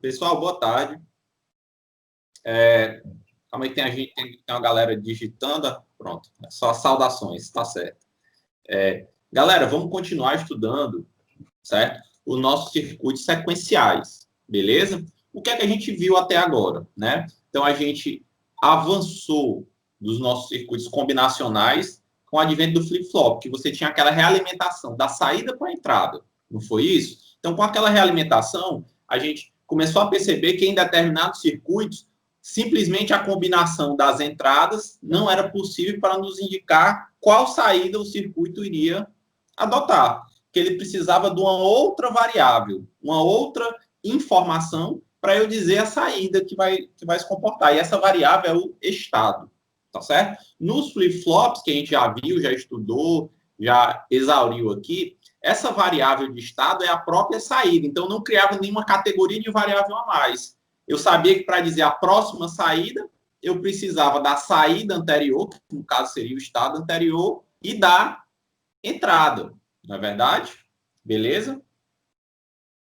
Pessoal, boa tarde. Calma aí, tem uma galera digitando. Pronto, só saudações, tá certo. Galera, vamos continuar estudando, certo? Os nossos circuitos sequenciais, beleza? O que é que a gente viu até agora, né? Então, a gente avançou dos nossos circuitos combinacionais com o advento do flip-flop, que você tinha aquela realimentação da saída para a entrada, não foi isso? Então, com aquela realimentação, a gente começou a perceber que em determinados circuitos, simplesmente a combinação das entradas não era possível para nos indicar qual saída o circuito iria adotar, que ele precisava de uma outra variável, uma outra informação para eu dizer a saída que vai se comportar. E essa variável é o estado, tá certo? Nos flip-flops, que a gente já viu, já estudou, já exauriu aqui, essa variável de estado é a própria saída. Então, não criava nenhuma categoria de variável a mais. Eu sabia que para dizer a próxima saída, eu precisava da saída anterior, que no caso seria o estado anterior, e da entrada, não é verdade? Beleza?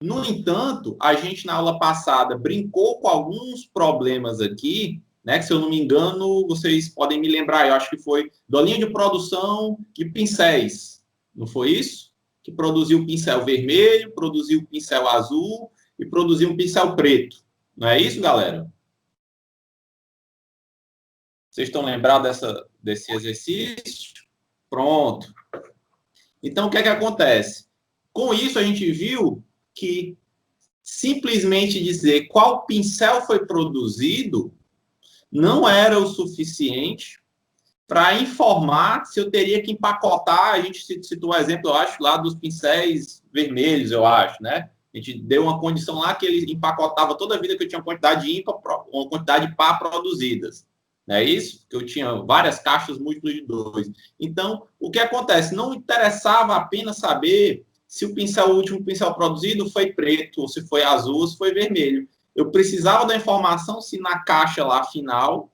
No entanto, a gente na aula passada brincou com alguns problemas aqui, né? Que se eu não me engano, vocês podem me lembrar, eu acho que foi da linha de produção de pincéis, não foi isso? Que produziu o pincel vermelho, produziu o pincel azul e produziu um pincel preto. Não é isso, galera? Vocês estão lembrados desse exercício? Pronto. Então, o que é que acontece? Com isso, a gente viu que simplesmente dizer qual pincel foi produzido não era o suficiente para informar se eu teria que empacotar. A gente citou um exemplo, eu acho, lá dos pincéis vermelhos, eu acho, né? A gente deu uma condição lá que ele empacotava toda a vida que eu tinha uma quantidade ímpar, uma quantidade par produzidas. Não é isso? Que eu tinha várias caixas múltiplas de 2. Então, o que acontece? Não interessava apenas saber se o último pincel produzido foi preto, ou se foi azul, ou se foi vermelho. Eu precisava da informação se na caixa lá final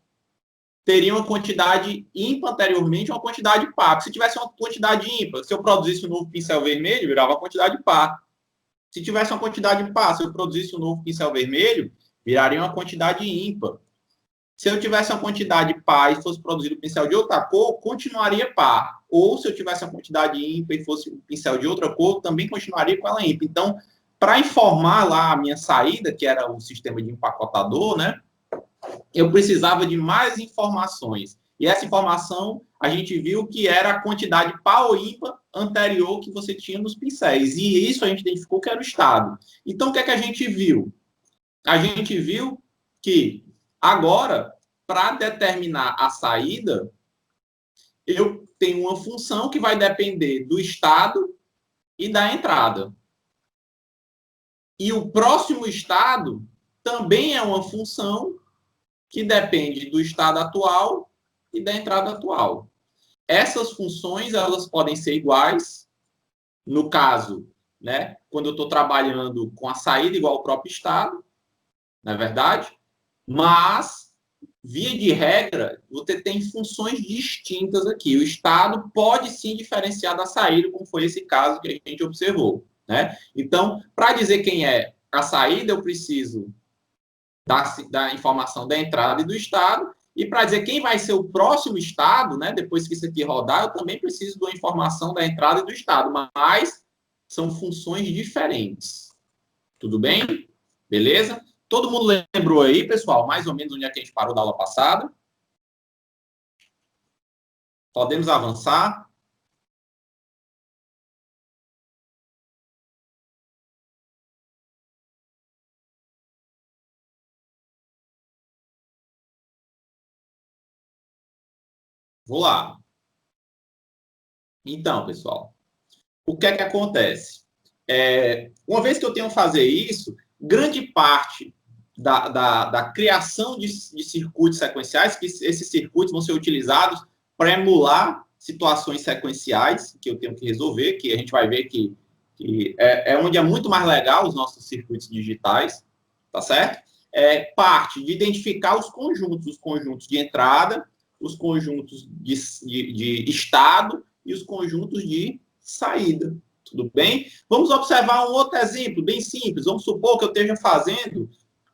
teria uma quantidade ímpar anteriormente, uma quantidade par. Se tivesse uma quantidade ímpar, se eu produzisse um novo pincel vermelho, virava uma quantidade par. Se tivesse uma quantidade par, se eu produzisse um novo pincel vermelho, viraria uma quantidade ímpar. Se eu tivesse uma quantidade par e fosse produzido um pincel de outra cor, continuaria par. Ou se eu tivesse uma quantidade ímpar e fosse um pincel de outra cor, também continuaria com ela ímpar. Então, para informar lá a minha saída, que era o sistema de empacotador, né, eu precisava de mais informações. E essa informação a gente viu que era a quantidade par ou ímpar anterior que você tinha nos pincéis. E isso a gente identificou que era o estado. Então, o que é que a gente viu? A gente viu que agora, para determinar a saída, eu tenho uma função que vai depender do estado e da entrada. E o próximo estado também é uma função que depende do estado atual e da entrada atual. Essas funções, elas podem ser iguais, no caso, né, quando eu estou trabalhando com a saída igual ao próprio estado, não é verdade? Mas, via de regra, você tem funções distintas aqui. O estado pode sim diferenciar da saída, como foi esse caso que a gente observou, né? Então, para dizer quem é a saída, eu preciso da informação da entrada e do estado. E para dizer quem vai ser o próximo estado, né, depois que isso aqui rodar, eu também preciso da informação da entrada e do estado, mas são funções diferentes. Tudo bem? Beleza? Todo mundo lembrou aí, pessoal, mais ou menos onde é que a gente parou da aula passada? Podemos avançar? Vou lá. Então, pessoal, o que é que acontece? Uma vez que eu tenho que fazer isso, grande parte da criação de circuitos sequenciais, que esses circuitos vão ser utilizados para emular situações sequenciais que eu tenho que resolver, que a gente vai ver que é onde é muito mais legal os nossos circuitos digitais, tá certo? Parte de identificar os conjuntos de entrada, os conjuntos de estado e os conjuntos de saída. Tudo bem? Vamos observar um outro exemplo bem simples. Vamos supor que eu esteja fazendo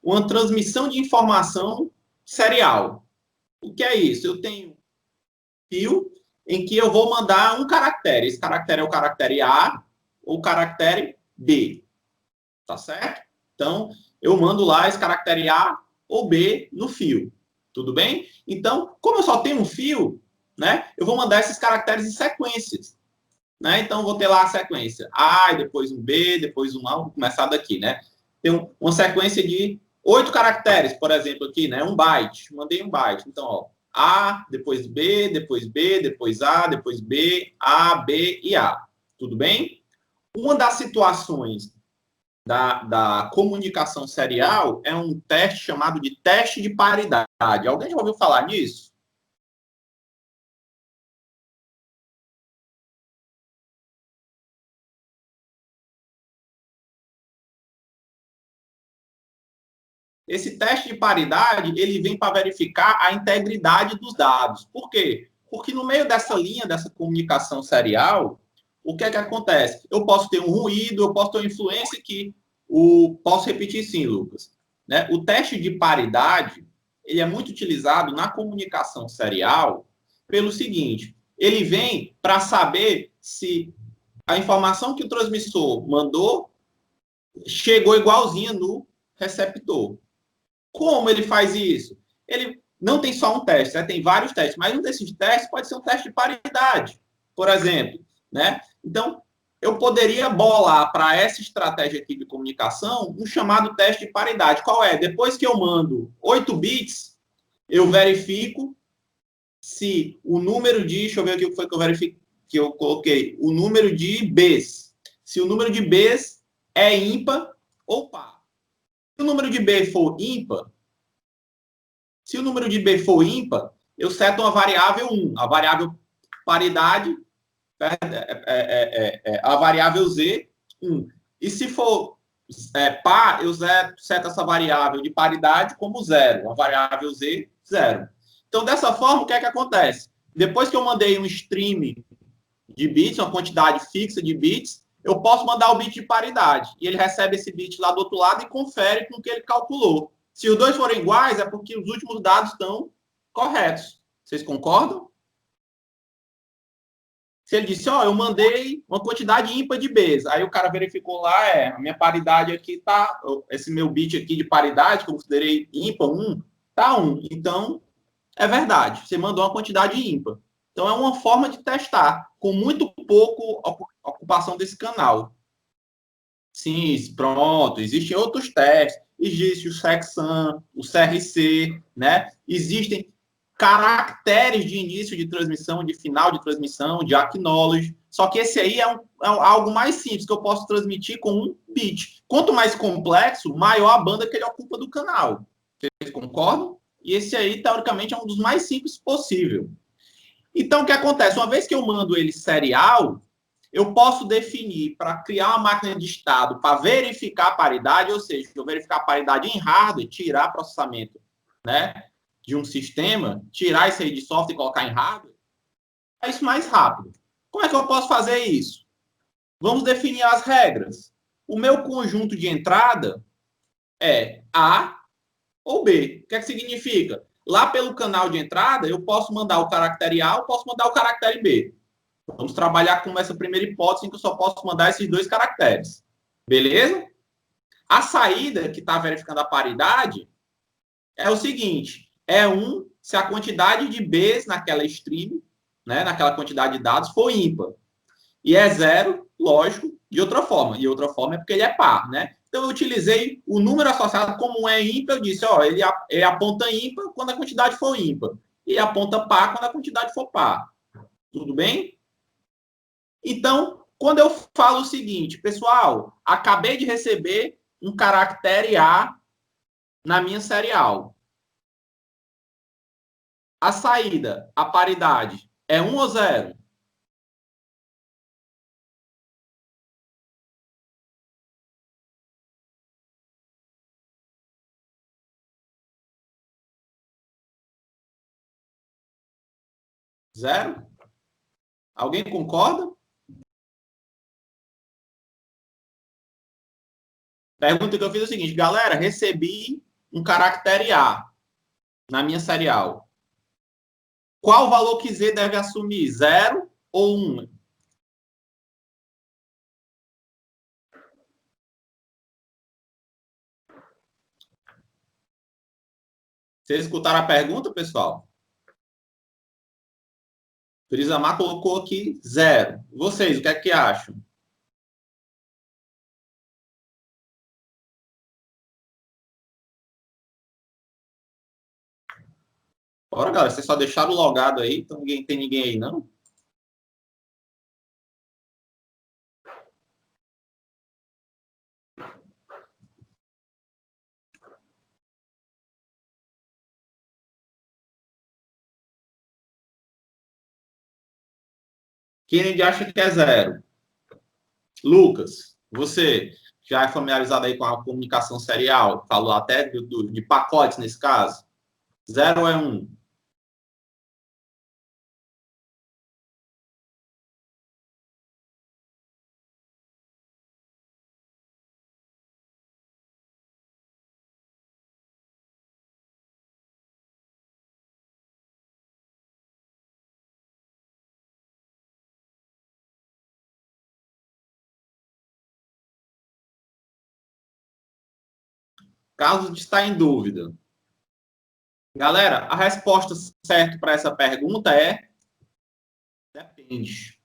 uma transmissão de informação serial. O que é isso? Eu tenho um fio em que eu vou mandar um caractere. Esse caractere é o caractere A ou o caractere B. Tá certo? Então, eu mando lá esse caractere A ou B no fio. Tudo bem? Então, como eu só tenho um fio, né, eu vou mandar esses caracteres em sequências. Né? Então, vou ter lá a sequência A, depois um B, depois um A. Vou começar daqui, né? Tem uma sequência de 8 caracteres, por exemplo, aqui, né? Um byte. Mandei um byte. Então, ó, A, depois B, depois B, depois A, depois B, A, B e A. Tudo bem? Uma das situações da comunicação serial é um teste chamado de teste de paridade. Alguém já ouviu falar nisso? Esse teste de paridade, ele vem para verificar a integridade dos dados. Por quê? Porque no meio dessa linha, dessa comunicação serial, o que é que acontece? Eu posso ter um ruído, eu posso ter uma influência que posso repetir sim, Lucas. Né? O teste de paridade, ele é muito utilizado na comunicação serial pelo seguinte, ele vem para saber se a informação que o transmissor mandou chegou igualzinha no receptor. Como ele faz isso? Ele não tem só um teste, né? Tem vários testes, mas um desses testes pode ser um teste de paridade, por exemplo. Né? Então, eu poderia bolar para essa estratégia aqui de comunicação um chamado teste de paridade. Qual é? Depois que eu mando 8 bits, eu verifico se o número de. Deixa eu ver o que foi que eu verifiquei, que eu coloquei. O número de Bs. Se o número de Bs é ímpar ou par. Se o número de B for ímpar, se o número de B for ímpar, eu seto uma variável 1, a variável paridade, a variável Z, 1. E se for par, eu seto essa variável de paridade como 0, a variável Z, 0. Então, dessa forma, o que é que acontece? Depois que eu mandei um stream de bits, uma quantidade fixa de bits, eu posso mandar o bit de paridade. E ele recebe esse bit lá do outro lado e confere com o que ele calculou. Se os dois forem iguais, é porque os últimos dados estão corretos. Vocês concordam? Se ele disse, ó, eu mandei uma quantidade ímpar de Bs, aí o cara verificou lá, a minha paridade aqui tá, esse meu bit aqui de paridade, que eu considerei ímpar, 1, tá 1. Então, é verdade, você mandou uma quantidade ímpar. Então, é uma forma de testar, com muito pouco ocupação desse canal. Sim, pronto. Existem outros testes. Existe o checksum, o CRC, né? Existem caracteres de início de transmissão, de final de transmissão, de acknowledge. Só que esse aí é algo mais simples, que eu posso transmitir com um bit. Quanto mais complexo, maior a banda que ele ocupa do canal. Vocês concordam? E esse aí, teoricamente, é um dos mais simples possível. Então, o que acontece? Uma vez que eu mando ele serial, eu posso definir para criar uma máquina de estado para verificar a paridade, ou seja, eu verificar a paridade em hardware, tirar processamento, né, de um sistema, tirar isso aí de software e colocar em hardware, é isso mais rápido. Como é que eu posso fazer isso? Vamos definir as regras. O meu conjunto de entrada é A ou B. O que é que significa? Lá pelo canal de entrada, eu posso mandar o caractere A ou posso mandar o caractere B. Vamos trabalhar com essa primeira hipótese em que eu só posso mandar esses dois caracteres. Beleza? A saída, que está verificando a paridade, é o seguinte: é 1 se a quantidade de Bs naquela stream, né, naquela quantidade de dados, for ímpar. E é 0, lógico, de outra forma. E outra forma é porque ele é par, né? Então, eu utilizei o número associado como é ímpar. Eu disse, ó, ele aponta ímpar quando a quantidade for ímpar. E aponta par quando a quantidade for par. Tudo bem? Então, quando eu falo o seguinte, pessoal, acabei de receber um caractere A na minha serial. A saída, a paridade, é 1 ou 0? 0? Alguém concorda? Pergunta que eu fiz é o seguinte, galera, recebi um caractere A na minha serial, qual valor que Z deve assumir? 0 ou 1? Vocês escutaram a pergunta, pessoal? Frisamar colocou aqui 0. Vocês, o que é que acham? Bora, galera. Vocês só deixaram logado aí, então tem ninguém aí, não? Kennedy acha que é 0. Lucas, você já é familiarizado aí com a comunicação serial? Falou até de pacotes nesse caso? 0 ou é 1? Caso de estar em dúvida. Galera, a resposta certa para essa pergunta é depende.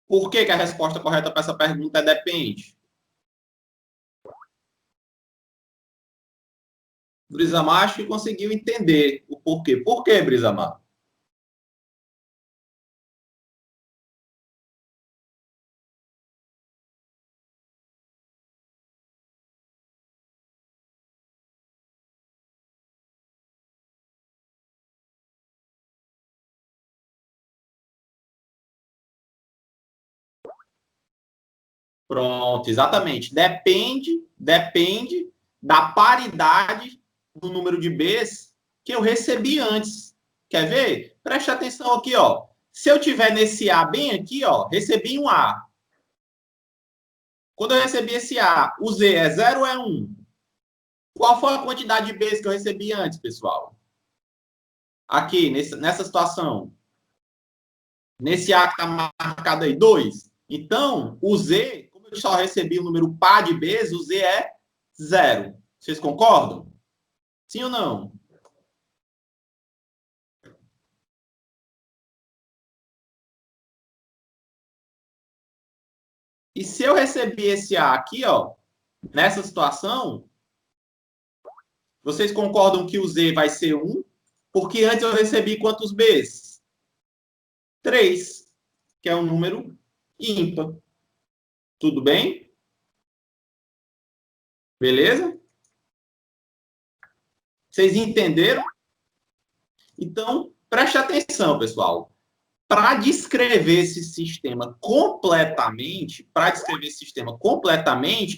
Por que a resposta correta para essa pergunta é depende? Brisamar acho que conseguiu entender o porquê. Por que, Brisamar? Pronto, exatamente. Depende da paridade do número de Bs que eu recebi antes. Quer ver? Preste atenção aqui, ó. Se eu tiver nesse A bem aqui, ó, recebi um A. Quando eu recebi esse A, o Z é 0 ou é 1? Qual foi a quantidade de Bs que eu recebi antes, pessoal? Aqui, nessa situação. Nesse A que está marcado aí, 2. Então, o Z, como eu só recebi o número par de Bs, o Z é 0. Vocês concordam? Sim ou não? E se eu recebi esse A aqui, ó, nessa situação, vocês concordam que o Z vai ser 1? Porque antes eu recebi quantos Bs? 3, que é um número ímpar. Tudo bem? Beleza? Vocês entenderam? Então, preste atenção, pessoal. Para descrever esse sistema completamente,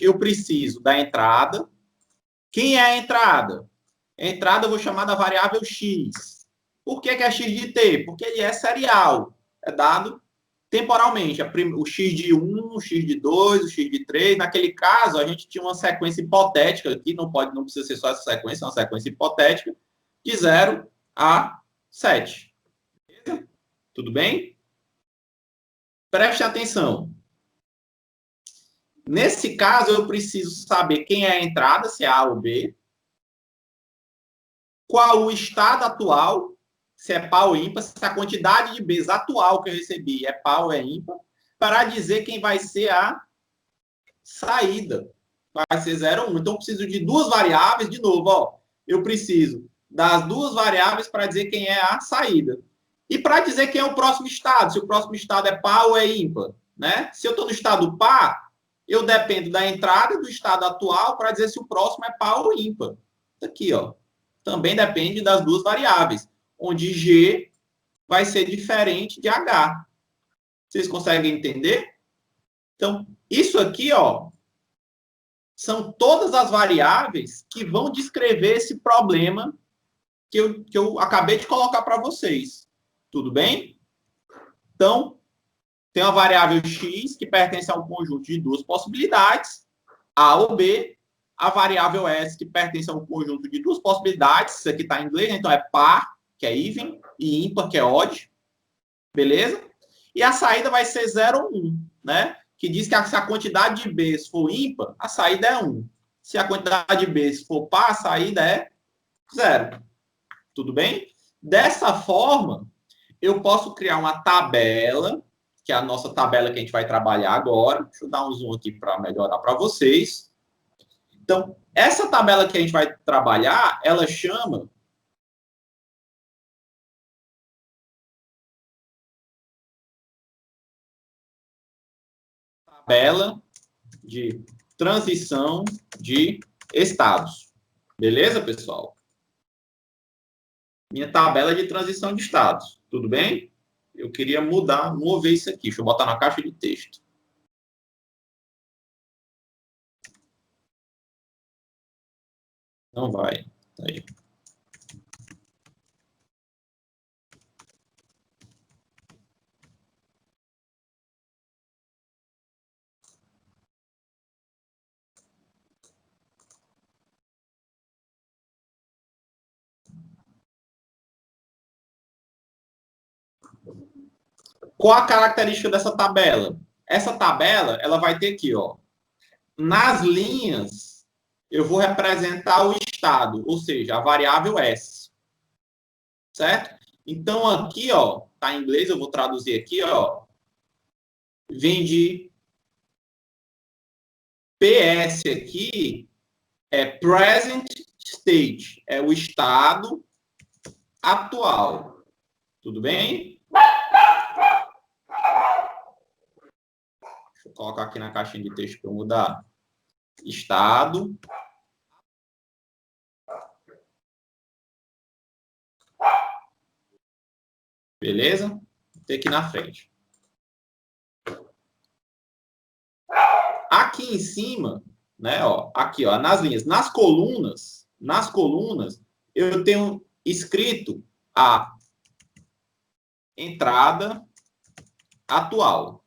eu preciso da entrada. Quem é a entrada? A entrada eu vou chamar da variável x. Por que é x de t? Porque ele é serial. É dado temporalmente. O x de 1, o x de 2, o x de 3. Naquele caso, a gente tinha uma sequência hipotética aqui, não precisa ser só essa sequência, é uma sequência hipotética, de 0 a 7. Beleza? Tudo bem? Preste atenção. Nesse caso, eu preciso saber quem é a entrada, se é A ou B, qual o estado atual, se é par ou ímpar, se a quantidade de Bs atual que eu recebi é par ou é ímpar, para dizer quem vai ser a saída. Vai ser 0 ou 1. Então, eu preciso de duas variáveis, de novo, ó. Eu preciso das duas variáveis para dizer quem é a saída. E para dizer quem é o próximo estado, se o próximo estado é par ou é ímpar. Né? Se eu estou no estado par, eu dependo da entrada do estado atual para dizer se o próximo é par ou ímpar. Aqui, ó. Também depende das duas variáveis, onde G vai ser diferente de H. Vocês conseguem entender? Então, isso aqui, ó, são todas as variáveis que vão descrever esse problema que eu acabei de colocar para vocês. Tudo bem? Então, tem uma variável x que pertence a um conjunto de duas possibilidades, A ou B, a variável S que pertence a um conjunto de duas possibilidades, isso aqui está em inglês, né? Então é par, que é even, e ímpar, que é odd, beleza? E a saída vai ser 0 ou 1, né? Que diz que se a quantidade de Bs for ímpar, a saída é 1. Se a quantidade de Bs for par, a saída é 0. Tudo bem? Dessa forma, eu posso criar uma tabela, que é a nossa tabela que a gente vai trabalhar agora. Deixa eu dar um zoom aqui para melhorar para vocês. Então, essa tabela que a gente vai trabalhar, ela chama tabela de transição de estados. Beleza, pessoal? Minha tabela de transição de estados. Tudo bem? Eu queria mover isso aqui. Deixa eu botar na caixa de texto. Não vai. Tá aí. Qual a característica dessa tabela? Essa tabela, ela vai ter aqui, ó. Nas linhas, eu vou representar o estado, ou seja, a variável S. Certo? Então, aqui, ó, tá em inglês, eu vou traduzir aqui, ó. Vem de PS aqui, é present state, é o estado atual. Tudo bem? Deixa eu colocar aqui na caixinha de texto para eu mudar. Estado. Beleza? Vou ter aqui na frente. Aqui em cima, né, ó, aqui, ó, nas linhas, nas colunas, eu tenho escrito a entrada atual.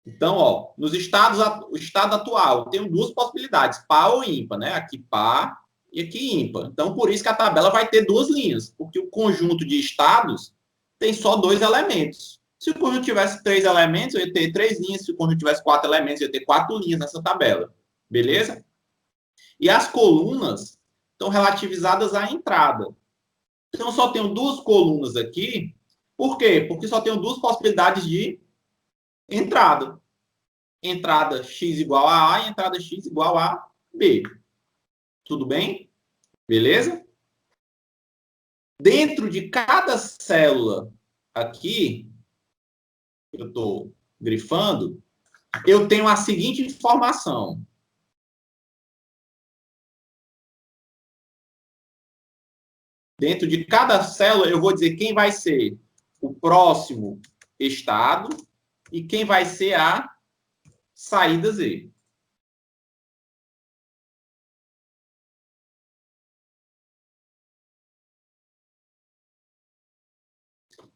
Então, ó, nos estados, o estado atual, eu tenho duas possibilidades, par ou ímpar, né? Aqui par e aqui ímpar. Então, por isso que a tabela vai ter duas linhas, porque o conjunto de estados tem só dois elementos. Se o conjunto tivesse 3 elementos, eu ia ter 3 linhas. Se o conjunto tivesse 4 elementos, eu ia ter 4 linhas nessa tabela. Beleza? E as colunas estão relativizadas à entrada. Então, eu só tenho duas colunas aqui. Por quê? Porque só tenho duas possibilidades de entrada. Entrada x igual a A e entrada x igual a B. Tudo bem? Beleza? Dentro de cada célula aqui, eu estou grifando, eu tenho a seguinte informação. Dentro de cada célula, eu vou dizer quem vai ser o próximo estado e quem vai ser a saída Z.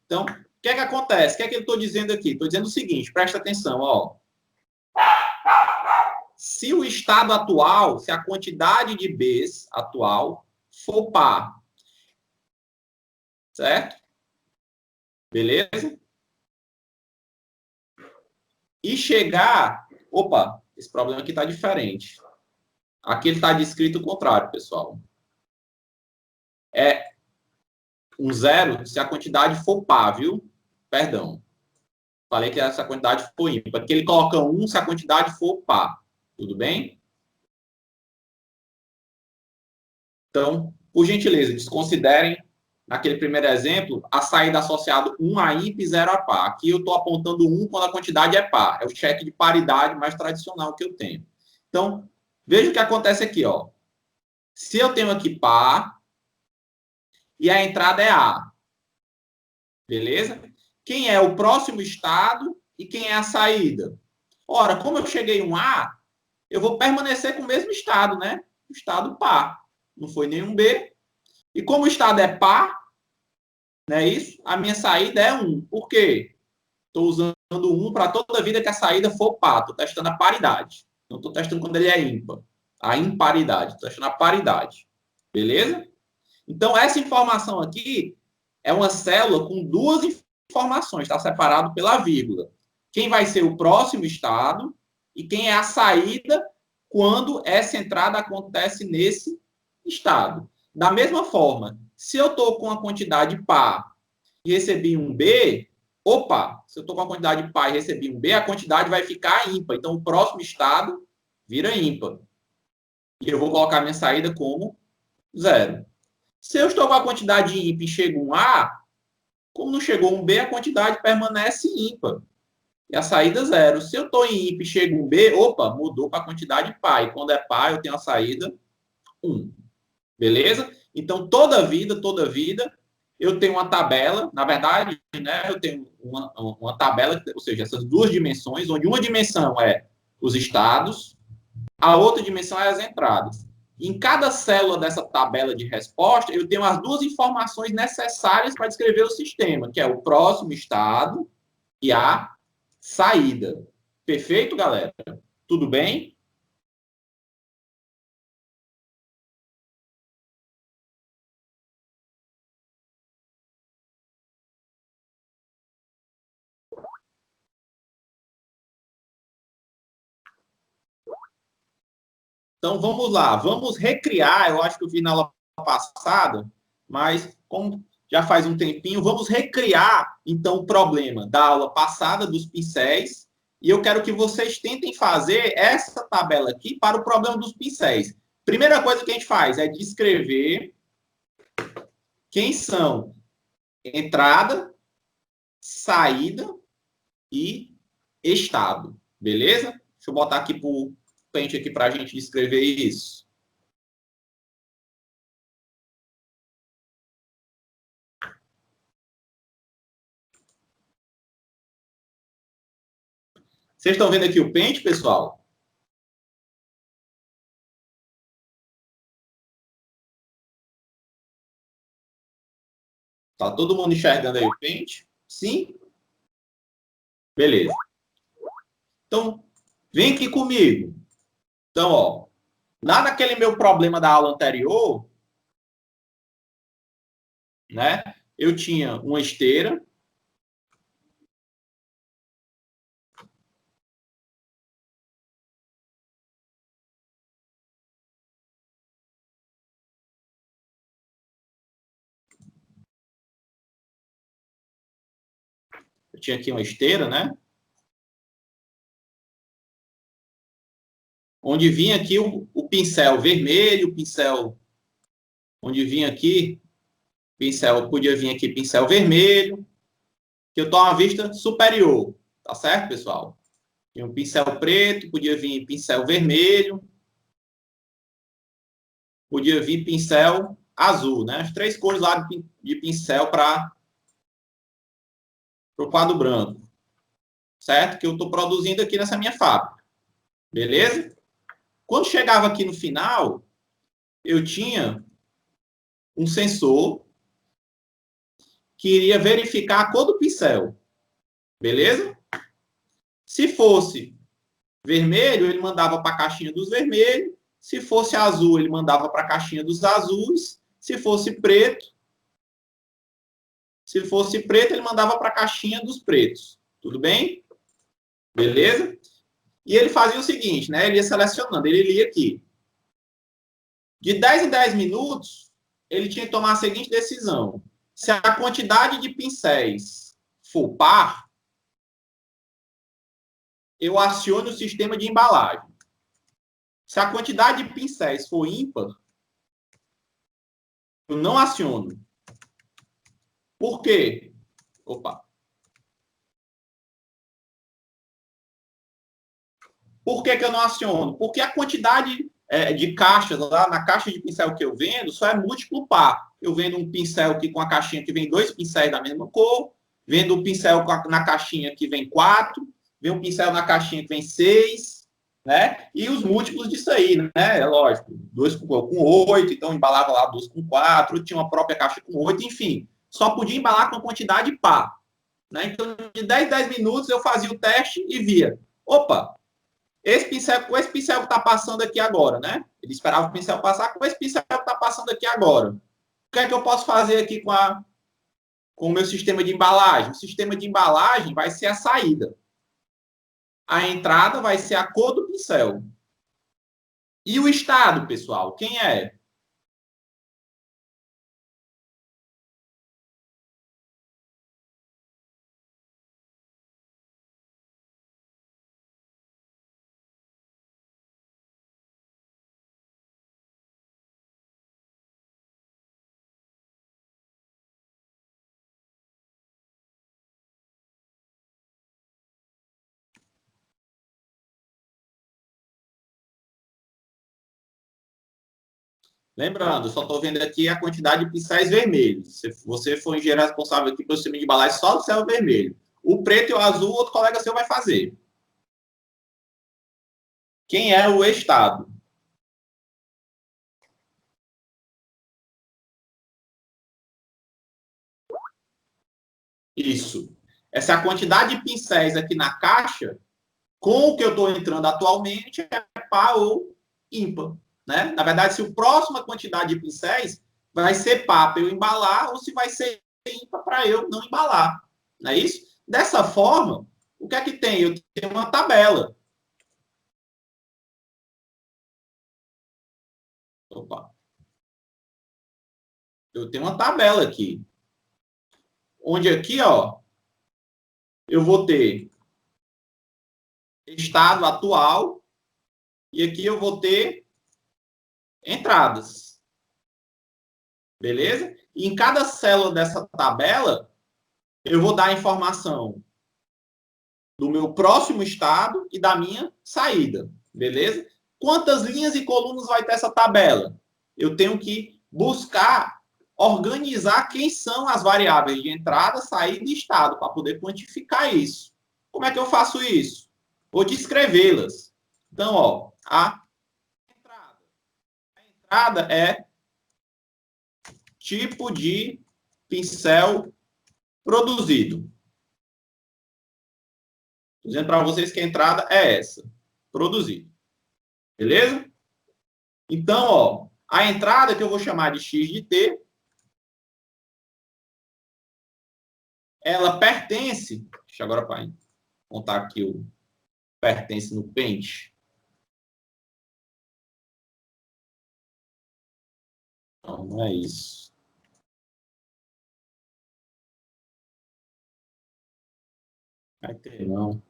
Então, o que é que acontece? O que é que eu estou dizendo aqui? Estou dizendo o seguinte, presta atenção, ó. Se o estado atual, se a quantidade de Bs atual for par, certo? Beleza? E chegar... Opa, esse problema aqui está diferente. Aqui ele está descrito o contrário, pessoal. É um zero se a quantidade for par, viu? Perdão. Falei que essa quantidade for ímpar. Aqui ele coloca 1 se a quantidade for par. Tudo bem? Então, por gentileza, desconsiderem, naquele primeiro exemplo, a saída associada 1 a ímpar e 0 a par. Aqui eu estou apontando 1 quando a quantidade é par. É o cheque de paridade mais tradicional que eu tenho. Então, veja o que acontece aqui, ó. Se eu tenho aqui par e a entrada é A, beleza? Quem é o próximo estado e quem é a saída? Ora, como eu cheguei em um A, eu vou permanecer com o mesmo estado, né? O estado par. não foi nenhum B. E como o estado é par, não é isso? A minha saída é 1. Por quê? Estou usando 1 para toda vida que a saída for par. Estou testando a paridade. Não estou testando quando ele é ímpar. A imparidade. Estou testando a paridade. Beleza? Então, essa informação aqui é uma célula com duas informações. Está separado pela vírgula. Quem vai ser o próximo estado e quem é a saída quando essa entrada acontece nesse estado. Da mesma forma, se eu estou com a quantidade par e recebi um B, opa, se eu estou com a quantidade par e recebi um B, a quantidade vai ficar ímpar. Então, o próximo estado vira ímpar. E eu vou colocar minha saída como 0. Se eu estou com a quantidade ímpar e chega um A, como não chegou um B, a quantidade permanece ímpar. E a saída 0. Se eu estou em ímpar e chega um B, opa, mudou para a quantidade par. E quando é par, eu tenho a saída 1. Beleza? Então, toda vida, eu tenho uma tabela, na verdade, né, eu tenho uma tabela, ou seja, essas duas dimensões, onde uma dimensão é os estados, a outra dimensão é as entradas. Em cada célula dessa tabela de resposta, eu tenho as duas informações necessárias para descrever o sistema, que é o próximo estado e a saída. Perfeito, galera? Tudo bem? Então, vamos lá. Vamos recriar. Eu acho que eu vi na aula passada, mas como já faz um tempinho, vamos recriar, então, o problema da aula passada dos pincéis. E eu quero que vocês tentem fazer essa tabela aqui para o problema dos pincéis. Primeira coisa que a gente faz é descrever quem são entrada, saída e estado. Beleza? Deixa eu botar aqui para o pente aqui para a gente descrever isso. Vocês estão vendo aqui o pente, pessoal? Tá todo mundo enxergando aí o pente? Sim? Beleza. Então, vem aqui comigo. Então, ó, lá naquele meu problema da aula anterior, né? Eu tinha uma esteira. Eu tinha aqui uma esteira, né? Onde vinha aqui o pincel vermelho, o pincel... Onde vinha aqui, pincel, podia vir aqui pincel vermelho, que eu estou a uma vista superior. Tá certo, pessoal? Tinha um pincel preto, podia vir pincel vermelho, podia vir pincel azul, né? As três cores lá de pincel para o quadro branco, certo? Que eu estou produzindo aqui nessa minha fábrica, beleza? Quando chegava aqui no final, eu tinha um sensor que iria verificar a cor do pincel, beleza? Se fosse vermelho, ele mandava para a caixinha dos vermelhos. Se fosse azul, ele mandava para a caixinha dos azuis. Se fosse preto, ele mandava para a caixinha dos pretos. Tudo bem? Beleza? E ele fazia o seguinte, né? Ele ia selecionando, ele lia aqui. De 10 em 10 minutos, ele tinha que tomar a seguinte decisão. Se a quantidade de pincéis for par, eu aciono o sistema de embalagem. Se a quantidade de pincéis for ímpar, eu não aciono. Por quê? Opa. Por que eu não aciono? Porque a quantidade de caixas, lá na caixa de pincel que eu vendo, só é múltiplo par. Eu vendo um pincel aqui com a caixinha que vem 2 pincéis da mesma cor, vendo um pincel na caixinha que vem 4, vem um pincel na caixinha que vem 6, né? E os múltiplos disso aí, né? É lógico, 2 com 8, então embalava lá 2 com 4, tinha uma própria caixa com 8, enfim. Só podia embalar com quantidade pá. Né? Então, de 10 em 10 minutos, eu fazia o teste e via. Opa, com esse pincel que está passando aqui agora, né? Ele esperava o pincel passar, com esse pincel que está passando aqui agora. O que é que eu posso fazer aqui com o meu sistema de embalagem? O sistema de embalagem vai ser a saída. A entrada vai ser a cor do pincel. E o estado, pessoal, quem é? Lembrando, só estou vendo aqui a quantidade de pincéis vermelhos. Se você for engenheiro responsável aqui pelo sistema de embalagem, só do céu vermelho. O preto e o azul, outro colega seu vai fazer. Quem é o estado? Isso. Essa é a quantidade de pincéis aqui na caixa, com o que eu estou entrando atualmente, é par ou ímpar. Né? Na verdade, se a próxima quantidade de pincéis vai ser par para eu embalar ou se vai ser ímpar para eu não embalar. Não é isso? Dessa forma, o que é que tem? Eu tenho uma tabela. Opa. Eu tenho uma tabela aqui. Onde aqui, ó, eu vou ter estado atual e aqui eu vou ter entradas. Beleza? E em cada célula dessa tabela, eu vou dar a informação do meu próximo estado e da minha saída. Beleza? Quantas linhas e colunas vai ter essa tabela? Eu tenho que buscar organizar quem são as variáveis de entrada, saída e estado para poder quantificar isso. Como é que eu faço isso? Vou descrevê-las. Então, ó, a entrada é tipo de pincel produzido. Estou dizendo para vocês que a entrada é essa, produzido. Beleza? Então, ó, a entrada que eu vou chamar de x de t, ela pertence, deixa agora para contar aqui o pertence no pente. Não, não é isso. Vai ter, não.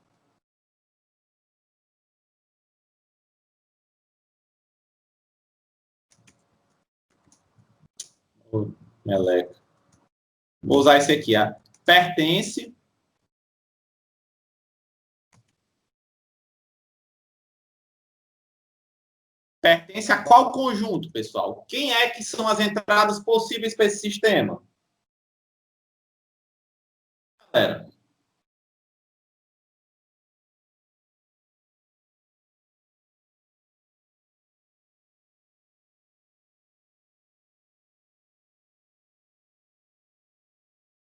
Meleca. Vou usar esse aqui, a pertence pertence a qual conjunto, pessoal? Quem é que são as entradas possíveis para esse sistema? Galera,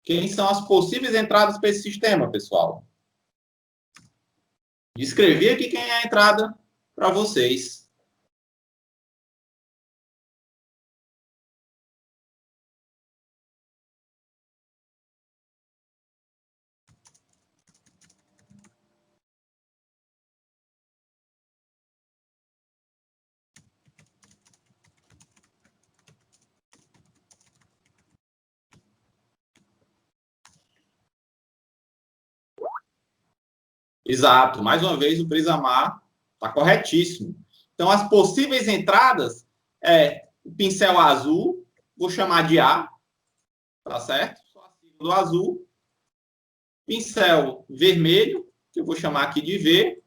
quem são as possíveis entradas para esse sistema, pessoal? Descrevi aqui quem é a entrada para vocês. Exato. Mais uma vez, o Brisamar está corretíssimo. Então, as possíveis entradas é o pincel azul, vou chamar de A, tá certo? Só a sigla do azul. Pincel vermelho, que eu vou chamar aqui de V.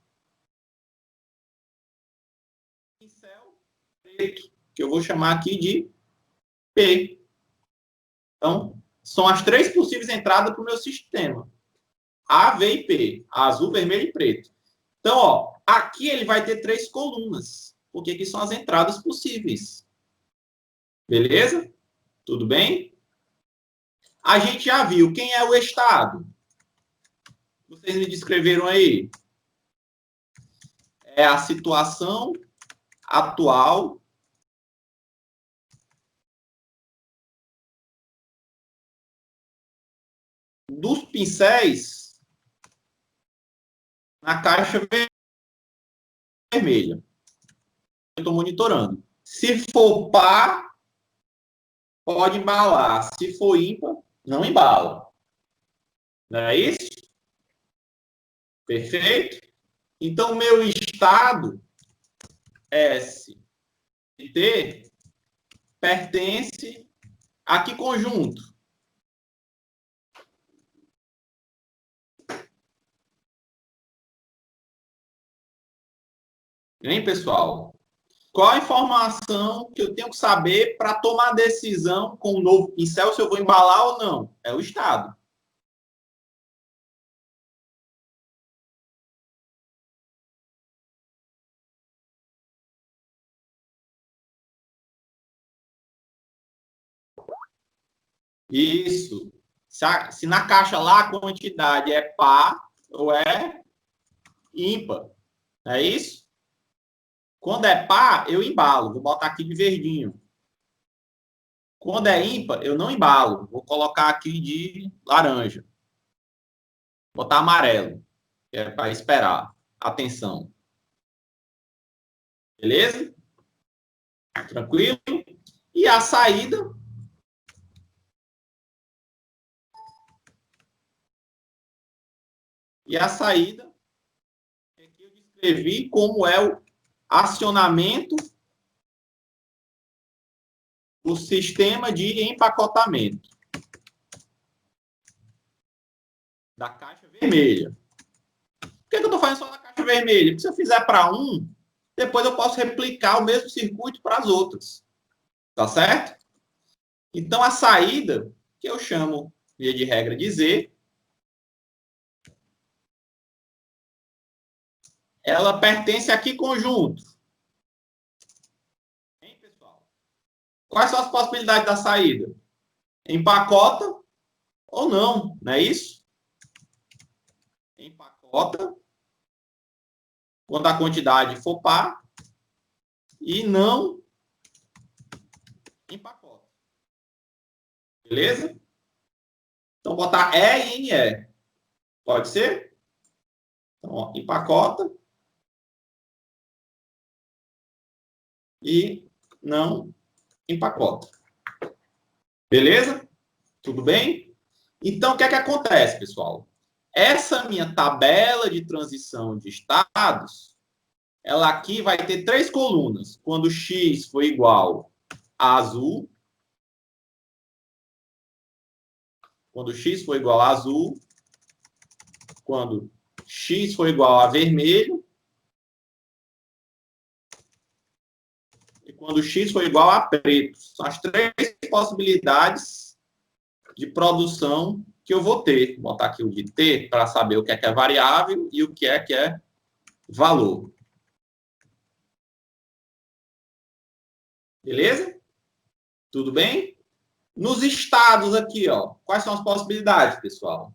Pincel preto, que eu vou chamar aqui de P. Então, são as três possíveis entradas para o meu sistema. A, V e P. Azul, vermelho e preto. Então, ó, Aqui ele vai ter 3 colunas, porque aqui são as entradas possíveis. Beleza? Tudo bem? A gente já viu quem é o estado. Vocês me descreveram aí. É a situação atual dos pincéis na caixa vermelha. Eu estou monitorando. Se for par, pode embalar. Se for ímpar, não embala. Não é isso? Perfeito? Então, meu estado ST pertence a que conjunto? Hein, pessoal? Qual a informação que eu tenho que saber para tomar decisão com o novo pincel se eu vou embalar ou não? É o estado. Isso. Se na caixa lá a quantidade é par ou é ímpar. É isso? Quando é par, eu embalo. Vou botar aqui de verdinho. Quando é ímpar, eu não embalo. Vou colocar aqui de laranja. Vou botar amarelo. Que é para esperar. Atenção. Beleza? Tranquilo? E a saída. E a saída. Aqui eu descrevi como é o acionamento do sistema de empacotamento da caixa vermelha. Por que eu estou fazendo só na caixa vermelha? Porque se eu fizer para um, depois eu posso replicar o mesmo circuito para as outras. Tá certo? Então, a saída, que eu chamo, via de regra, de Z, ela pertence a que conjunto? Hein, pessoal? Quais são as possibilidades da saída? Empacota ou não, não é isso? Empacota, quando a quantidade for par, e não empacota. Beleza? Então, botar E em E. Pode ser? Então, ó, empacota e não empacota. Beleza? Tudo bem? Então, o que é que acontece, pessoal? Essa minha tabela de transição de estados, ela aqui vai ter 3 colunas. Quando x for igual a azul, quando x for igual a azul, quando x for igual a vermelho, e quando x for igual a preto. São as 3 possibilidades de produção que eu vou ter. Vou botar aqui o de t para saber o que é variável e o que é valor. Beleza? Tudo bem? Nos estados aqui, ó, quais são as possibilidades, pessoal?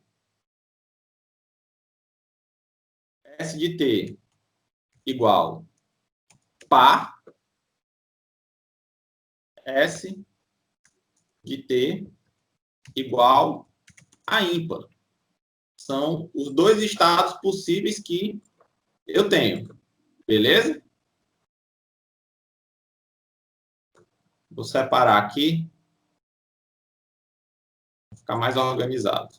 S de t igual par, S de t igual a ímpar. São os 2 estados possíveis que eu tenho. Beleza? Vou separar aqui, ficar mais organizado.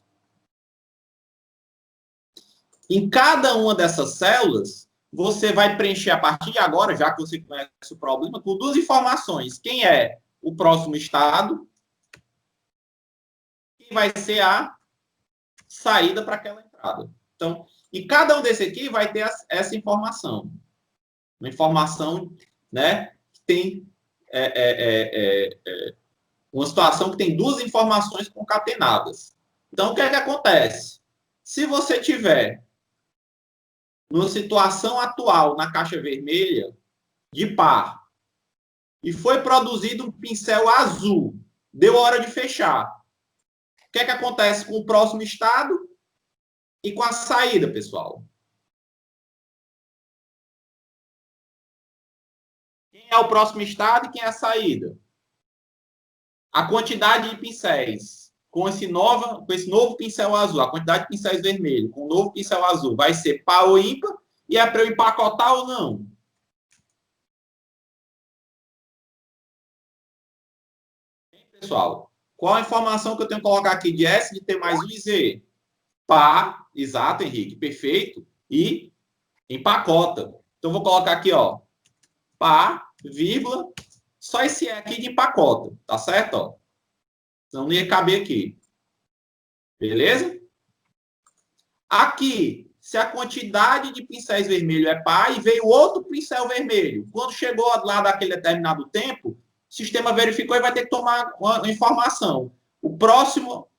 Em cada uma dessas células, você vai preencher a partir de agora, já que você conhece o problema, com 2 informações. Quem é o próximo estado? Quem vai ser a saída para aquela entrada. Então, e cada um desse aqui vai ter essa informação. Uma informação, né, que tem uma situação que tem 2 informações concatenadas. Então, o que é que acontece? Se você tiver numa situação atual na caixa vermelha de par e foi produzido um pincel azul, deu hora de fechar. O que é que acontece com o próximo estado e com a saída, pessoal? Quem é o próximo estado e quem é a saída? A quantidade de pincéis com esse novo pincel azul, a quantidade de pincéis vermelhos com o novo pincel azul vai ser par ou ímpar, e é para eu empacotar ou não? Pessoal, qual a informação que eu tenho que colocar aqui de S, de T mais U e Z? Par, exato, Henrique, perfeito, e empacota. Então, vou colocar aqui, ó, par, vírgula, só esse E aqui de empacota, tá certo? Ó? Senão não ia caber aqui. Beleza? Aqui, se a quantidade de pincéis vermelhos é par e veio outro pincel vermelho, quando chegou lá daquele determinado tempo, o sistema verificou e vai ter que tomar uma informação. O próximo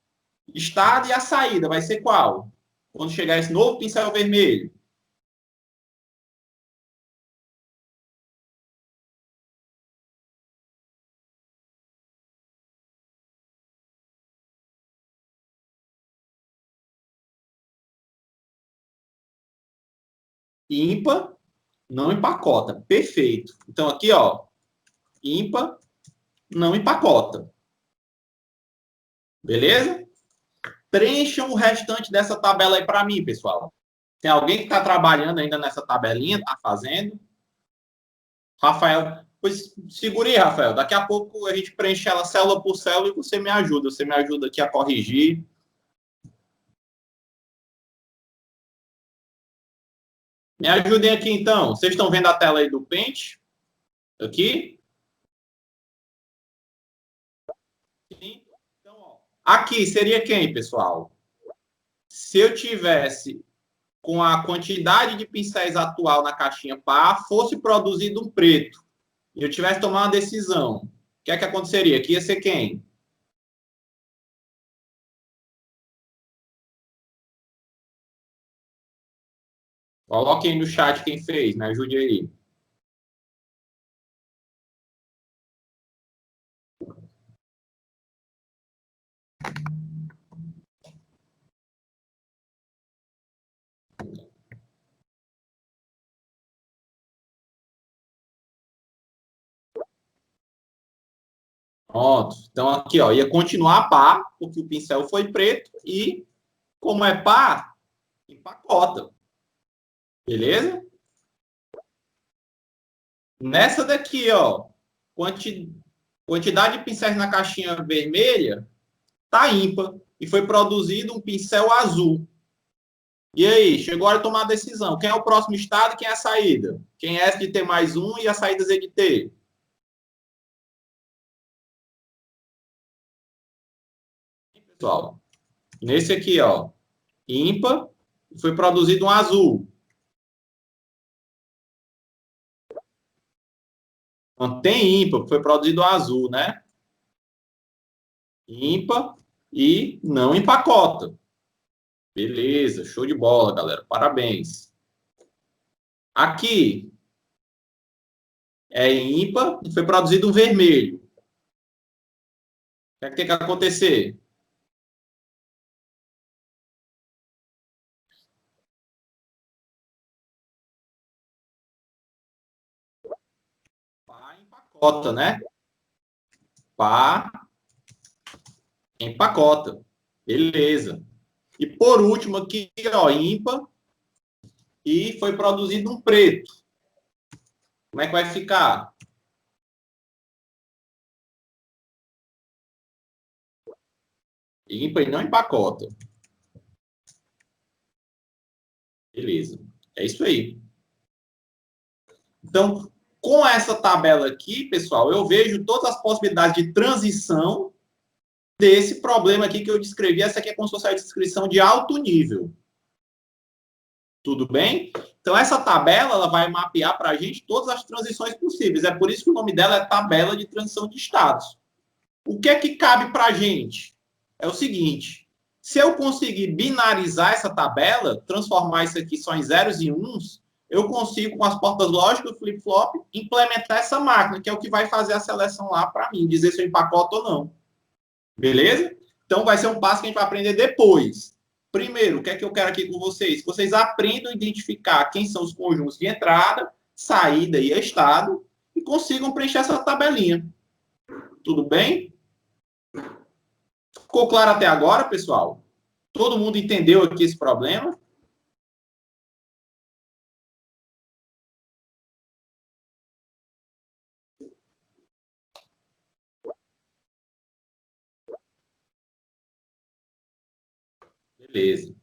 estado e a saída vai ser qual? Quando chegar esse novo pincel vermelho. Ímpar, não empacota. Perfeito. Então, aqui, ó, ímpar, não empacota. Beleza? Preencham o restante dessa tabela aí para mim, pessoal. Tem alguém que está trabalhando ainda nessa tabelinha, está fazendo? Rafael, pois segure aí, Rafael. Daqui a pouco a gente preenche ela célula por célula e você me ajuda. Você me ajuda aqui a corrigir. Me ajudem aqui, então. Vocês estão vendo a tela aí do Paint? Aqui? Sim. Então, ó, aqui seria quem, pessoal? Se eu tivesse com a quantidade de pincéis atual na caixinha par, fosse produzido um preto, e eu tivesse tomado uma decisão, o que é que aconteceria? Aqui ia ser quem? Coloquem no chat quem fez, me ajude aí. Pronto. Então, aqui, ó, ia continuar par, porque o pincel foi preto, e, como é par, empacota. Beleza? Nessa daqui, ó, quantidade de pincéis na caixinha vermelha tá ímpar, e foi produzido um pincel azul. E aí, chegou a hora de tomar a decisão. Quem é o próximo estado e quem é a saída? Quem é S de T mais 1 e a saída Z de T? Pessoal, nesse aqui, ó, ímpar, foi produzido um azul. Não tem ímpar, foi produzido um azul, né? Ímpar e não empacota. Beleza, show de bola, galera. Parabéns. Aqui é ímpar e foi produzido um vermelho. O que tem que acontecer? Pá, empacota, né? Pá, empacota. Beleza. E por último aqui, ó, ímpar e foi produzido um preto. Como é que vai ficar? Ímpar e não empacota. Beleza. É isso aí. Então, com essa tabela aqui, pessoal, eu vejo todas as possibilidades de transição desse problema aqui que eu descrevi. Essa aqui é como se fosse a descrição de alto nível. Tudo bem? Então, essa tabela ela vai mapear para a gente todas as transições possíveis. É por isso que o nome dela é tabela de transição de estados. O que é que cabe para a gente? É o seguinte, Se eu conseguir binarizar essa tabela, transformar isso aqui só em zeros e uns, eu consigo, com as portas lógicas do flip-flop, implementar essa máquina, que é o que vai fazer a seleção lá para mim, dizer se eu empacoto ou não. Beleza? Então, vai ser um passo que a gente vai aprender depois. Primeiro, o que é que eu quero aqui com vocês? Que vocês aprendam a identificar quem são os conjuntos de entrada, saída e estado e consigam preencher essa tabelinha. Tudo bem? Ficou claro até agora, pessoal? Todo mundo entendeu aqui esse problema? Beleza.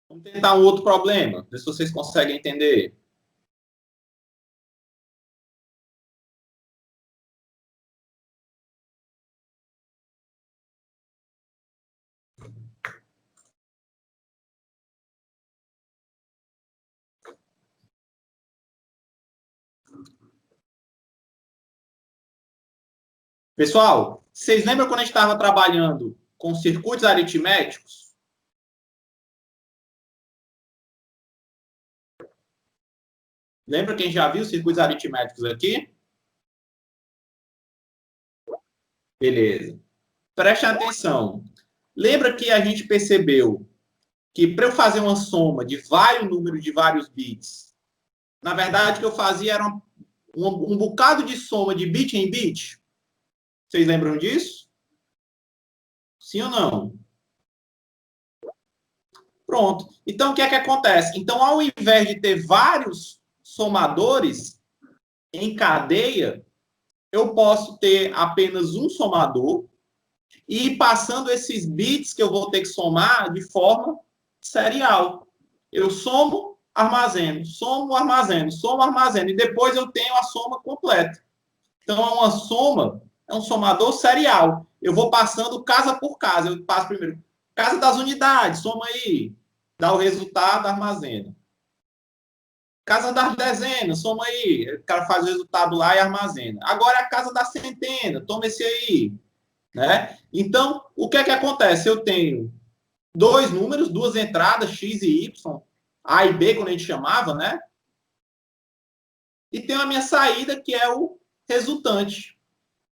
Vamos tentar um outro problema, ver se vocês conseguem entender. Pessoal, vocês lembram quando a gente estava trabalhando com circuitos aritméticos? Lembra quem já viu circuitos aritméticos aqui? Beleza. Preste atenção. Lembra que a gente percebeu que para eu fazer uma soma de vários números de vários bits, na verdade, o que eu fazia era um bocado de soma de bit em bit? Vocês lembram disso? Sim ou não? Pronto. Então, o que é que acontece? Então, ao invés de ter vários somadores em cadeia, eu posso ter apenas um somador e ir passando esses bits que eu vou ter que somar de forma serial. Eu somo, armazeno, somo, armazeno, somo, armazeno, e depois eu tenho a soma completa. Então, é uma soma, é um somador serial. Eu vou passando casa por casa. Eu passo primeiro casa das unidades, soma aí, dá o resultado, armazena. Casa das dezenas, soma aí. O cara faz o resultado lá e armazena. Agora é a casa da centena, toma esse aí. Né? Então, o que é que acontece? Eu tenho dois números, duas entradas, x e y, A e B, quando a gente chamava, né? E tenho a minha saída, que é o resultante.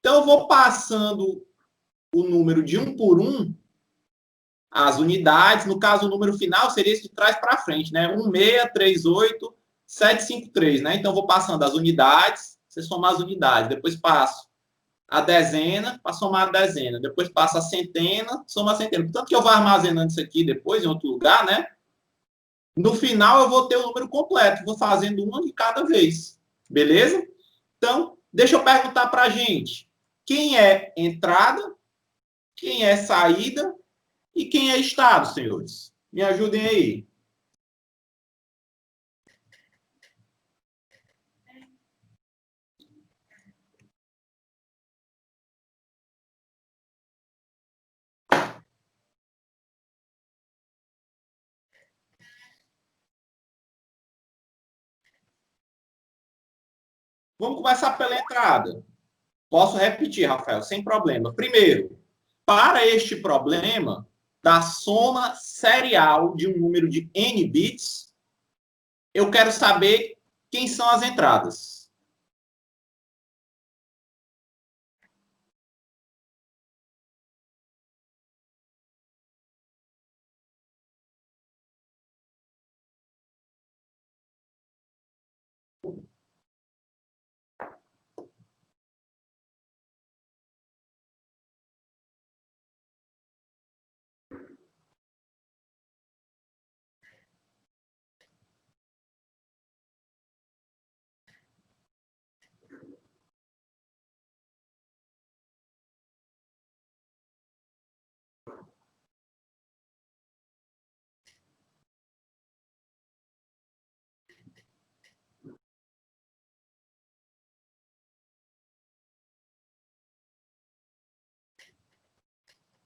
Então, eu vou passando o número de um por um, as unidades. No caso, o número final seria esse de trás para frente, né? 1638, 753, né? Então, eu vou passando as unidades, você somar as unidades. Depois passo a dezena para somar a dezena. Depois passa a centena, soma a centena. Portanto, que eu vou armazenando isso aqui depois em outro lugar, né? No final, eu vou ter o número completo. Vou fazendo uma de cada vez. Beleza? Então, deixa eu perguntar para a gente. Quem é entrada, quem é saída e quem é estado, senhores? Me ajudem aí. Vamos começar pela entrada. Posso repetir, Rafael, sem problema. Primeiro, para este problema da soma serial de um número de n bits, eu quero saber quem são as entradas.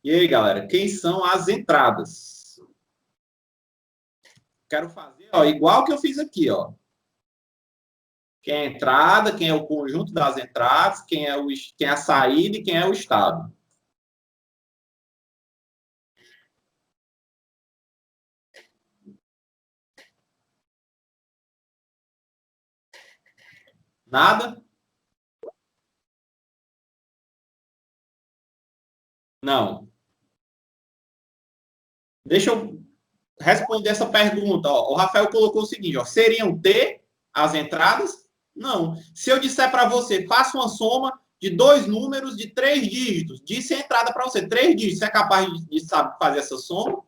E aí, galera, quem são as entradas? Quero fazer, ó, igual que eu fiz aqui, ó. Quem é a entrada, quem é o conjunto das entradas, quem é a saída e quem é o estado. Nada? Não. Deixa eu responder essa pergunta. Ó. O Rafael colocou o seguinte: ó, seriam T as entradas? Não. Se eu disser para você, faça uma soma de dois números de 3 dígitos, disse a entrada para você, 3 dígitos, você é capaz de saber fazer essa soma?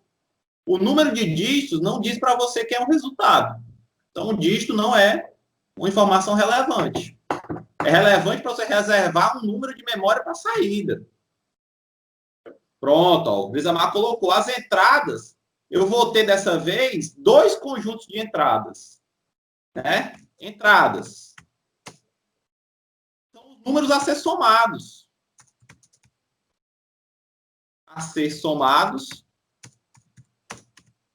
O número de dígitos não diz para você que é um resultado. Então, o dígito não é uma informação relevante. É relevante para você reservar um número de memória para saída. Pronto, ó, o Brisamar colocou as entradas. Eu vou ter dessa vez dois conjuntos de entradas, né? Entradas. São os números a ser somados. A ser somados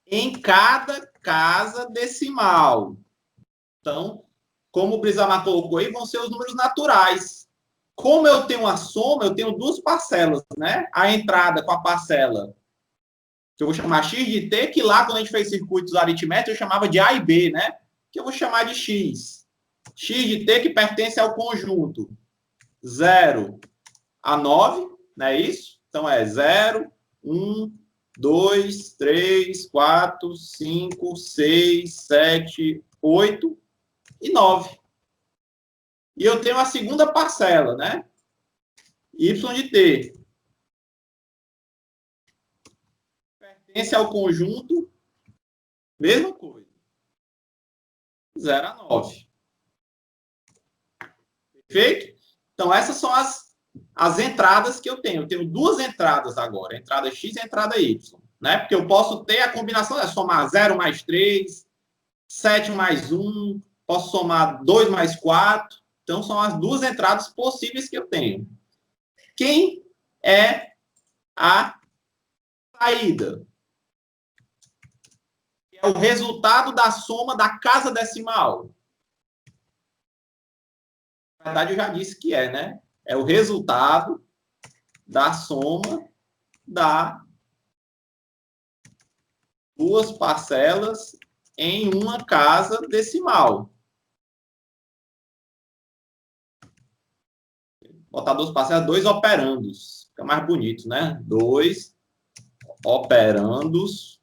em cada casa decimal. Então, como o Brisamar colocou aí, vão ser os números naturais. Como eu tenho uma soma, eu tenho duas parcelas, né? A entrada com a parcela que eu vou chamar x de t, que lá, quando a gente fez circuitos aritméticos, eu chamava de A e B, né? Que eu vou chamar de x. X de t que pertence ao conjunto 0 a 9, não é isso? Então, é 0, 1, 2, 3, 4, 5, 6, 7, 8 e 9. E eu tenho a segunda parcela, né? Y de t. Pertence ao conjunto, mesma coisa. 0 a 9. Perfeito? Então, essas são as entradas que eu tenho. Eu tenho duas entradas agora, a entrada X e a entrada Y. Né? Porque eu posso ter a combinação, é somar 0 mais 3, 7 mais 1, posso somar 2 mais 4. Então, são as duas entradas possíveis que eu tenho. Quem é a saída? É o resultado da soma da casa decimal. Na verdade, eu já disse que é, né? É o resultado da soma das duas parcelas em uma casa decimal. Botar duas parcelas, dois operandos. Fica mais bonito, né? Dois operandos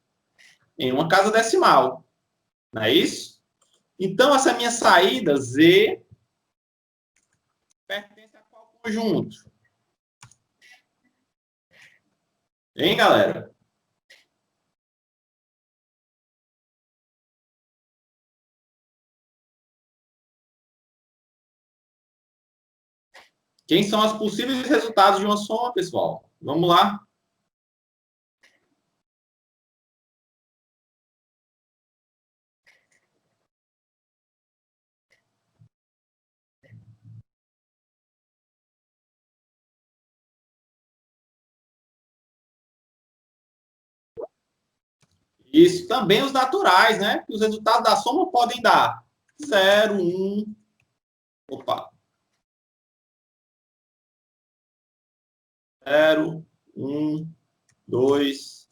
em uma casa decimal. Não é isso? Então, essa minha saída, Z, pertence a qual conjunto? Hein, galera? Quem são os possíveis resultados de uma soma, pessoal? Vamos lá. Isso também os naturais, né? Os resultados da soma podem dar 0, 1. Opa. 0, 1, 2,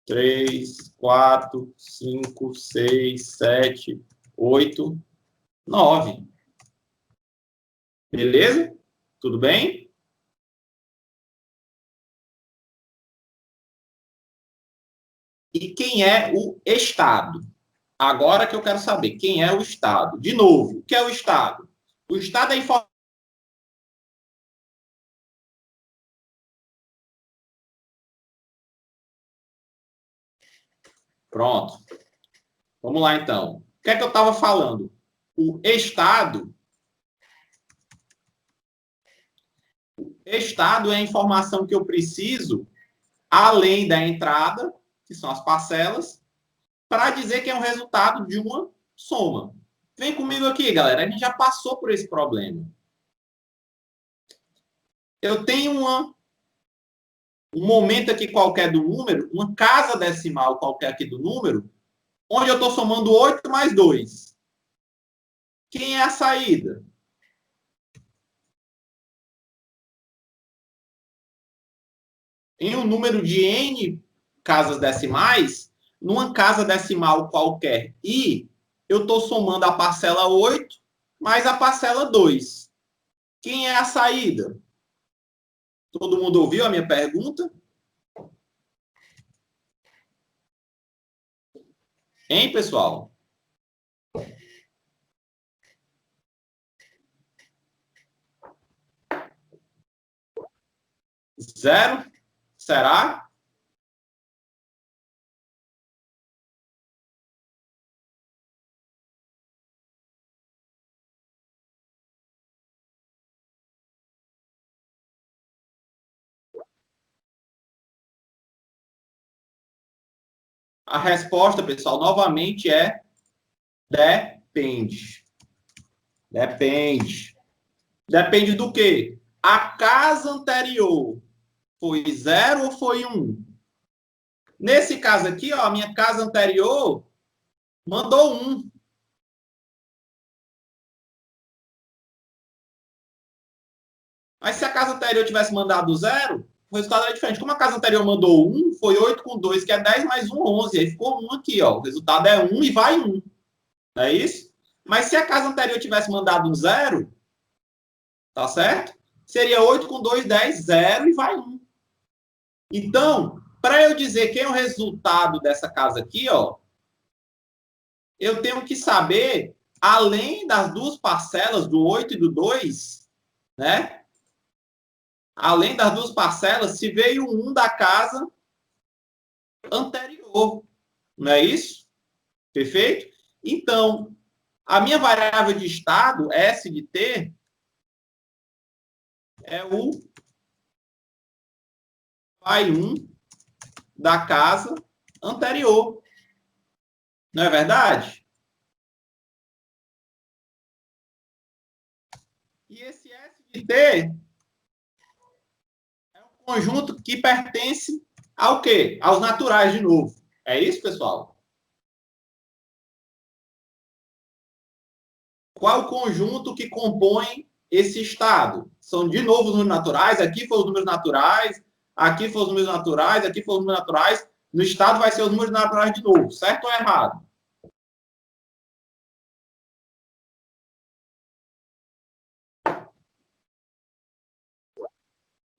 3, 4, 5, 6, 7, 8, 9. Beleza? Tudo bem? E quem é o Estado? Agora que eu quero saber, quem é o Estado? De novo, o que é o Estado? O Estado é informação. Pronto. Vamos lá, então. O que é que eu estava falando? O Estado é a informação que eu preciso, além da entrada, que são as parcelas, para dizer que é um resultado de uma soma. Vem comigo aqui, galera. A gente já passou por esse problema. Eu tenho um momento aqui qualquer do número, uma casa decimal qualquer aqui do número, onde eu estou somando 8 mais 2. Quem é a saída? Em um número de n casas decimais, numa casa decimal qualquer, e eu estou somando a parcela 8 mais a parcela 2. Quem é a saída? Todo mundo ouviu a minha pergunta? Hein, pessoal? Zero? Será? A resposta, pessoal, novamente é depende. Depende. Depende do quê? A casa anterior foi 0 ou foi 1? Nesse caso aqui, ó, a minha casa anterior mandou 1. Mas se a casa anterior tivesse mandado 0, o resultado era diferente. Como a casa anterior mandou 1, foi 8 com 2, que é 10 mais 1, 11. Aí ficou 1 aqui, ó. O resultado é 1 e vai 1. Não é isso? Mas se a casa anterior tivesse mandado 0, tá certo? Seria 8 com 2, 10, 0 e vai 1. Então, para eu dizer quem é o resultado dessa casa aqui, ó, eu tenho que saber, além das duas parcelas, do 8 e do 2, né? Além das duas parcelas, se veio um da casa anterior. Não é isso? Perfeito? Então, a minha variável de estado, S de T, é o pai 1 da casa anterior. Não é verdade? E esse S de T é um conjunto que pertence ao quê? Aos naturais, de novo. É isso, pessoal? Qual o conjunto que compõe esse estado? São, de novo, os números naturais. Aqui foram os números naturais, aqui foram os números naturais, aqui foram os números naturais. No estado vai ser os números naturais de novo. Certo ou errado?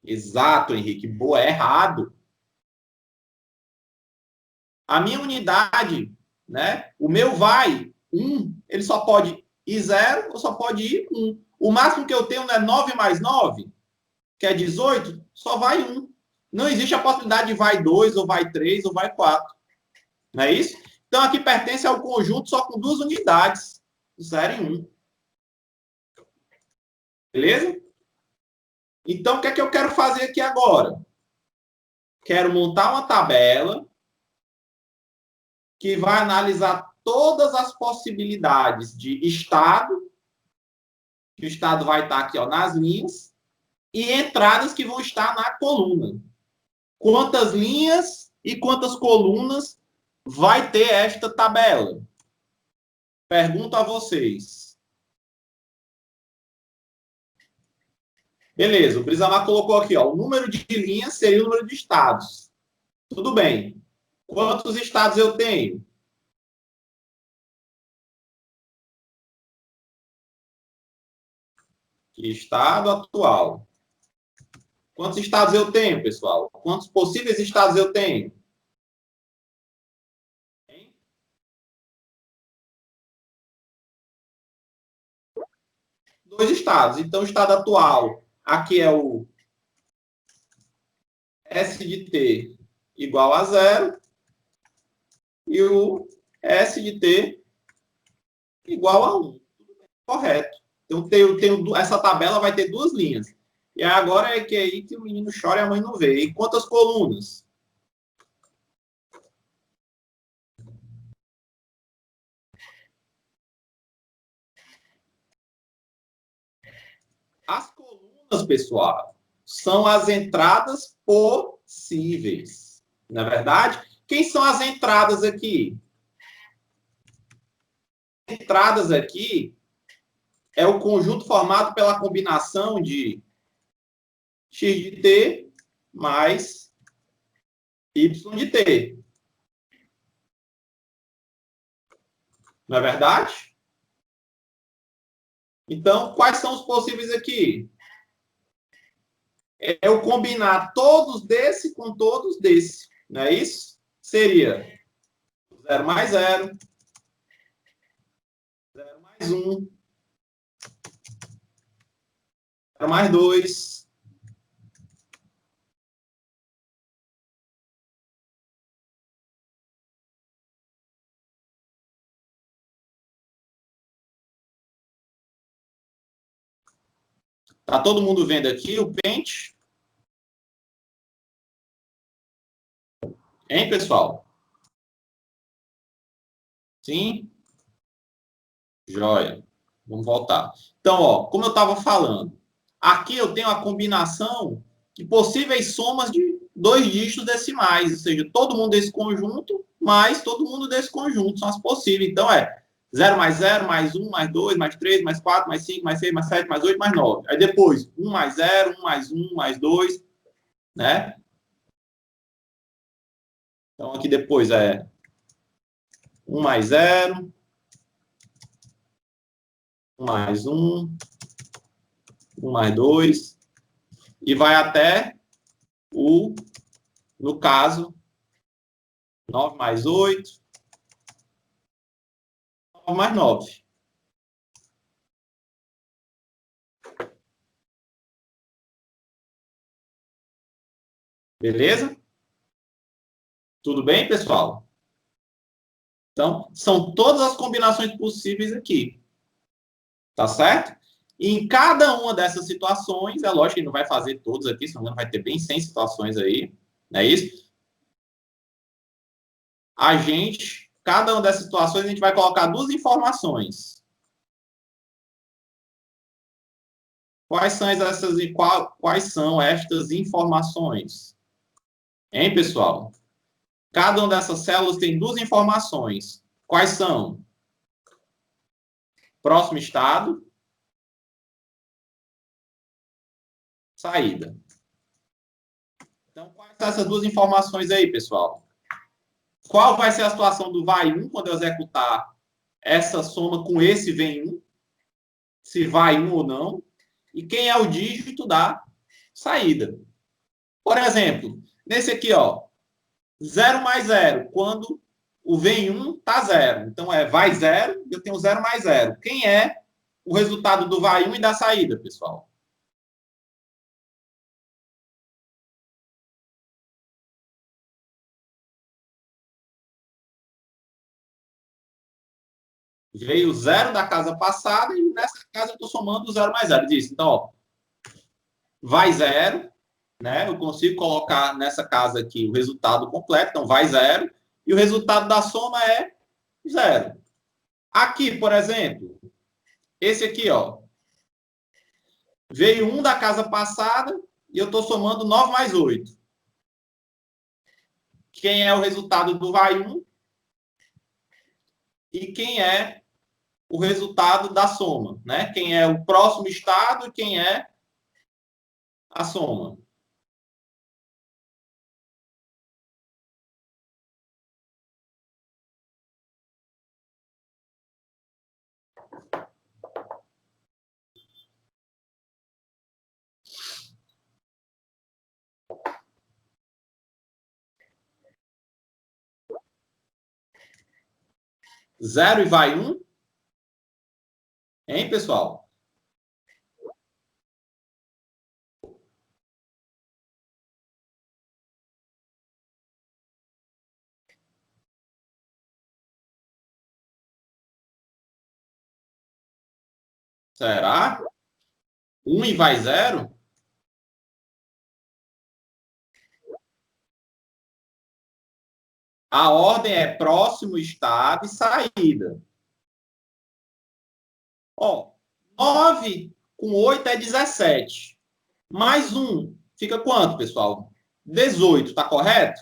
Exato, Henrique. Boa, é errado. A minha unidade, né? O meu vai 1, ele só pode ir 0 ou só pode ir 1. O máximo que eu tenho é 9 mais 9, que é 18, só vai 1. Não existe a possibilidade de vai 2, ou vai 3, ou vai 4. Não é isso? Então, aqui pertence ao conjunto só com duas unidades, 0 e 1. Beleza? Então, o que é que eu quero fazer aqui agora? Quero montar uma tabela que vai analisar todas as possibilidades de estado, que o estado vai estar aqui, ó, nas linhas, e entradas que vão estar na coluna. Quantas linhas e quantas colunas vai ter esta tabela? Pergunto a vocês. Beleza, o Brisamar colocou aqui, ó, o número de linhas seria o número de estados. Tudo bem. Quantos estados eu tenho? Estado atual. Quantos estados eu tenho, pessoal? Quantos possíveis estados eu tenho? 2 estados. Então, o estado atual, aqui é o S de T igual a 0 e o S de T igual a 1. Correto. Então, essa tabela vai ter duas linhas. E agora é que aí que o menino chora e a mãe não vê. E quantas colunas? As colunas, pessoal, são as entradas possíveis. Na verdade, quem são as entradas aqui? Entradas aqui é o conjunto formado pela combinação de x de t mais y de t. Não é verdade? Então, quais são os possíveis aqui? É eu combinar todos desse com todos desse. Não é isso? Seria 0 mais 0, 0 mais 1, 0 mais 2. Tá todo mundo vendo aqui o pente? Hein, pessoal? Sim? Joia. Vamos voltar. Então, ó, como eu estava falando, aqui eu tenho a combinação de possíveis somas de dois dígitos decimais, ou seja, todo mundo desse conjunto mais todo mundo desse conjunto, são as possíveis. Então, é 0 mais 0, mais 1, mais 2, mais 3, mais 4, mais 5, mais 6, mais 7, mais 8, mais 9. Aí depois, 1 mais 0, 1 mais 1, mais 2, né? Então, aqui depois é 1 mais 0, 1 mais 1, 1 mais 2, e vai até o, no caso, 9 mais 8, 9 mais 9. Beleza? Tudo bem, pessoal? Então, são todas as combinações possíveis aqui. Tá certo? E em cada uma dessas situações, é lógico que não vai fazer todos aqui, senão vai ter bem 100 situações aí, não é isso? Cada uma dessas situações, a gente vai colocar duas informações. Quais são estas informações? Hein, pessoal? Cada uma dessas células tem duas informações. Quais são? Próximo estado, saída. Então, quais são essas duas informações aí, pessoal? Qual vai ser a situação do vai 1 quando eu executar essa soma com esse vem 1? Se vai 1 ou não? E quem é o dígito da saída? Por exemplo, nesse aqui, ó, 0 mais 0, quando o vem 1 está 0. Então, é vai 0, eu tenho 0 mais 0. Quem é o resultado do vai 1 e da saída, pessoal? Veio 0 da casa passada e nessa casa eu estou somando 0 mais 0. Diz, então, ó, vai 0, né? Eu consigo colocar nessa casa aqui o resultado completo, então vai 0, e o resultado da soma é 0. Aqui, por exemplo, esse aqui, ó, veio 1 da casa passada e eu estou somando 9 mais 8. Quem é o resultado do vai 1 e quem é o resultado da soma, né? Quem é o próximo estado e quem é a soma. Zero e vai 1. Hein, pessoal? Será? 1 e vai 0? A ordem é próximo, estado e saída. Ó, 9 com 8 é 17. Mais 1 fica quanto, pessoal? 18, tá correto?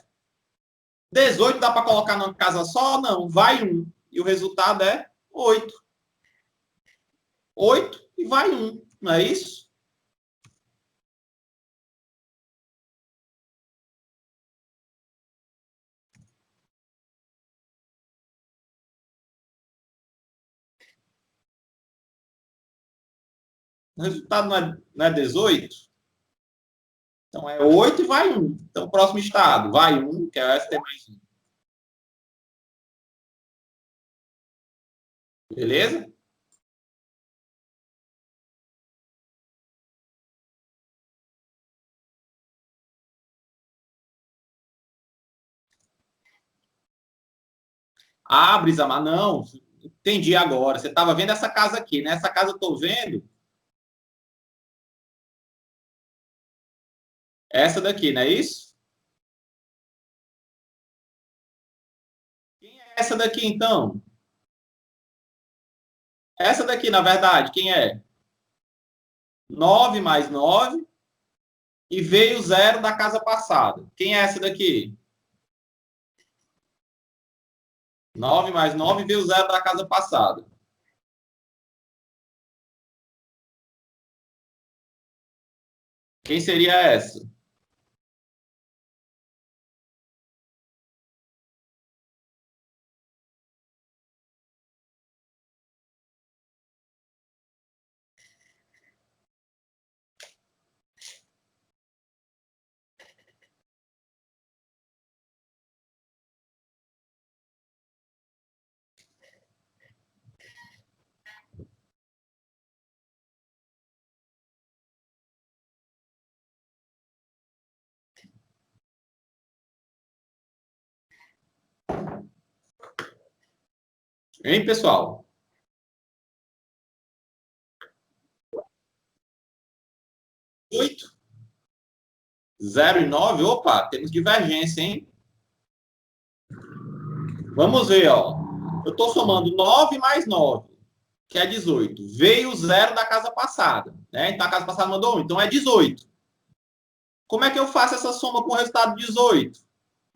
18 dá para colocar numa casa só? Não, vai 1. E o resultado é 8. 8 e vai 1, não é isso? O resultado não é 18? Então, é 8 e vai 1. Então, o próximo estado, vai 1, que é o ST mais 1. Beleza? Ah, Brisamar, não. Entendi agora. Você estava vendo essa casa aqui, né? Essa casa eu estou vendo. Essa daqui, não é isso? Quem é essa daqui, então? Essa daqui, na verdade, quem é? 9 mais 9 e veio o zero da casa passada. Quem é essa daqui? 9 mais 9 e veio o zero da casa passada. Quem seria essa? Hein, pessoal? 8, 0 e 9. Opa, temos divergência, hein? Vamos ver, ó. Eu estou somando 9 mais 9, que é 18. Veio o zero da casa passada, né? Então a casa passada mandou 1, então é 18. Como é que eu faço essa soma com o resultado de 18?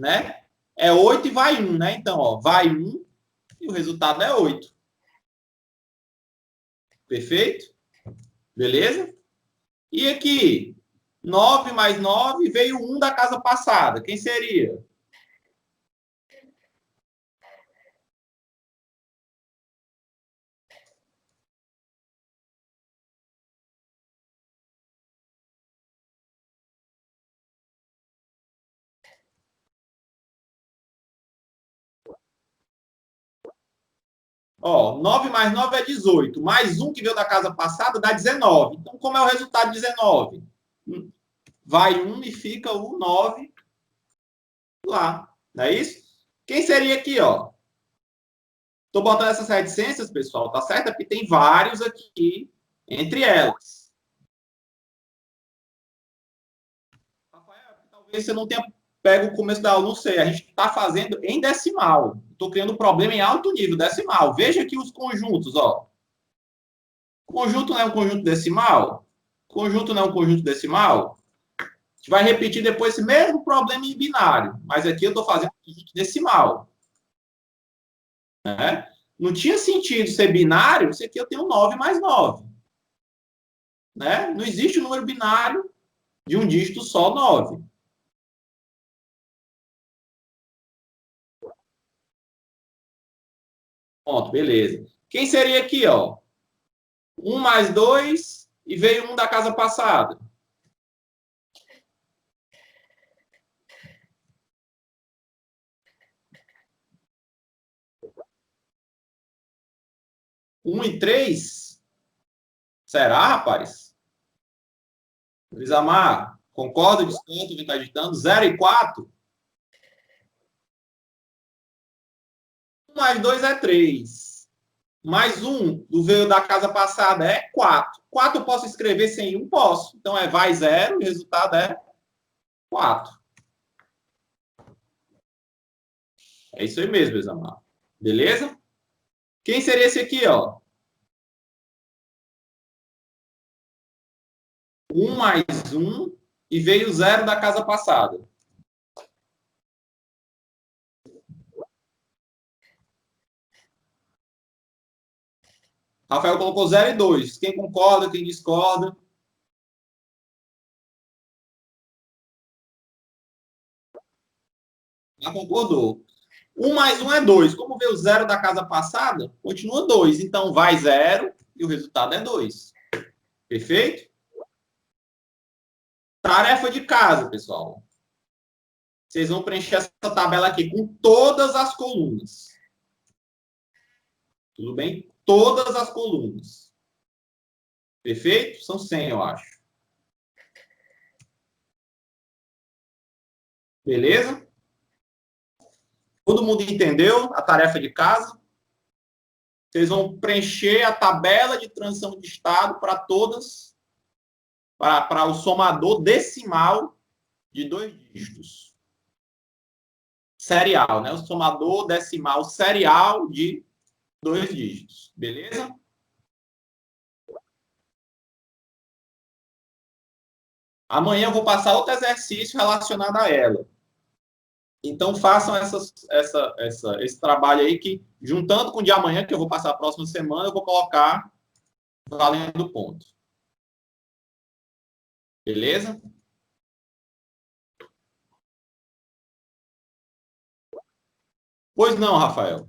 Né? É 8 e vai 1, né? Então, ó, vai 1 e o resultado é 8. Perfeito? Beleza? E aqui, 9 mais 9 veio 1 da casa passada. Quem seria? Ó, 9 mais 9 é 18. Mais 1 que veio da casa passada dá 19. Então, como é o resultado de 19? Vai 1 e fica o 9 lá. Não é isso? Quem seria aqui, ó? Estou botando essas reticências, pessoal, tá certo? É porque tem vários aqui entre elas. Rafael, talvez você não tenha pego o começo da aula, não sei. A gente está fazendo em decimal. Estou criando um problema em alto nível, decimal. Veja aqui os conjuntos, ó. Conjunto não é um conjunto decimal? Conjunto não é um conjunto decimal? A gente vai repetir depois esse mesmo problema em binário, mas aqui eu estou fazendo um conjunto decimal. Né? Não tinha sentido ser binário, isso aqui eu tenho 9 mais 9. Né? Não existe um número binário de um dígito só, 9. Pronto, beleza. Quem seria aqui, ó? 1 mais 2 e veio 1 da casa passada. Um e 3? Será, rapaz? Brisamar, concorda, discorda, vem está digitando? 0 e 4? 1 mais 2 é 3. Mais 1 do veio da casa passada é 4. 4 eu posso escrever sem 1? Posso. Então é vai 0 e o resultado é 4. É isso aí mesmo, Brisamar. Beleza? Quem seria esse aqui, ó? 1 mais 1 e veio 0 da casa passada. Rafael colocou 0 e 2. Quem concorda, quem discorda? Já concordou. 1 mais 1 é 2. Como veio o zero da casa passada, continua 2. Então, vai 0 e o resultado é 2. Perfeito? Tarefa de casa, pessoal. Vocês vão preencher essa tabela aqui com todas as colunas. Tudo bem? Todas as colunas. Perfeito? São 100, eu acho. Beleza? Todo mundo entendeu a tarefa de casa? Vocês vão preencher a tabela de transição de estado para todas, para o somador decimal de 2 dígitos. Serial, né? O somador decimal serial de 2 dígitos. Beleza? Amanhã eu vou passar outro exercício relacionado a ela. Então, façam esse trabalho aí que, juntando com o de amanhã, que eu vou passar a próxima semana, eu vou colocar valendo ponto. Beleza? Pois não, Rafael.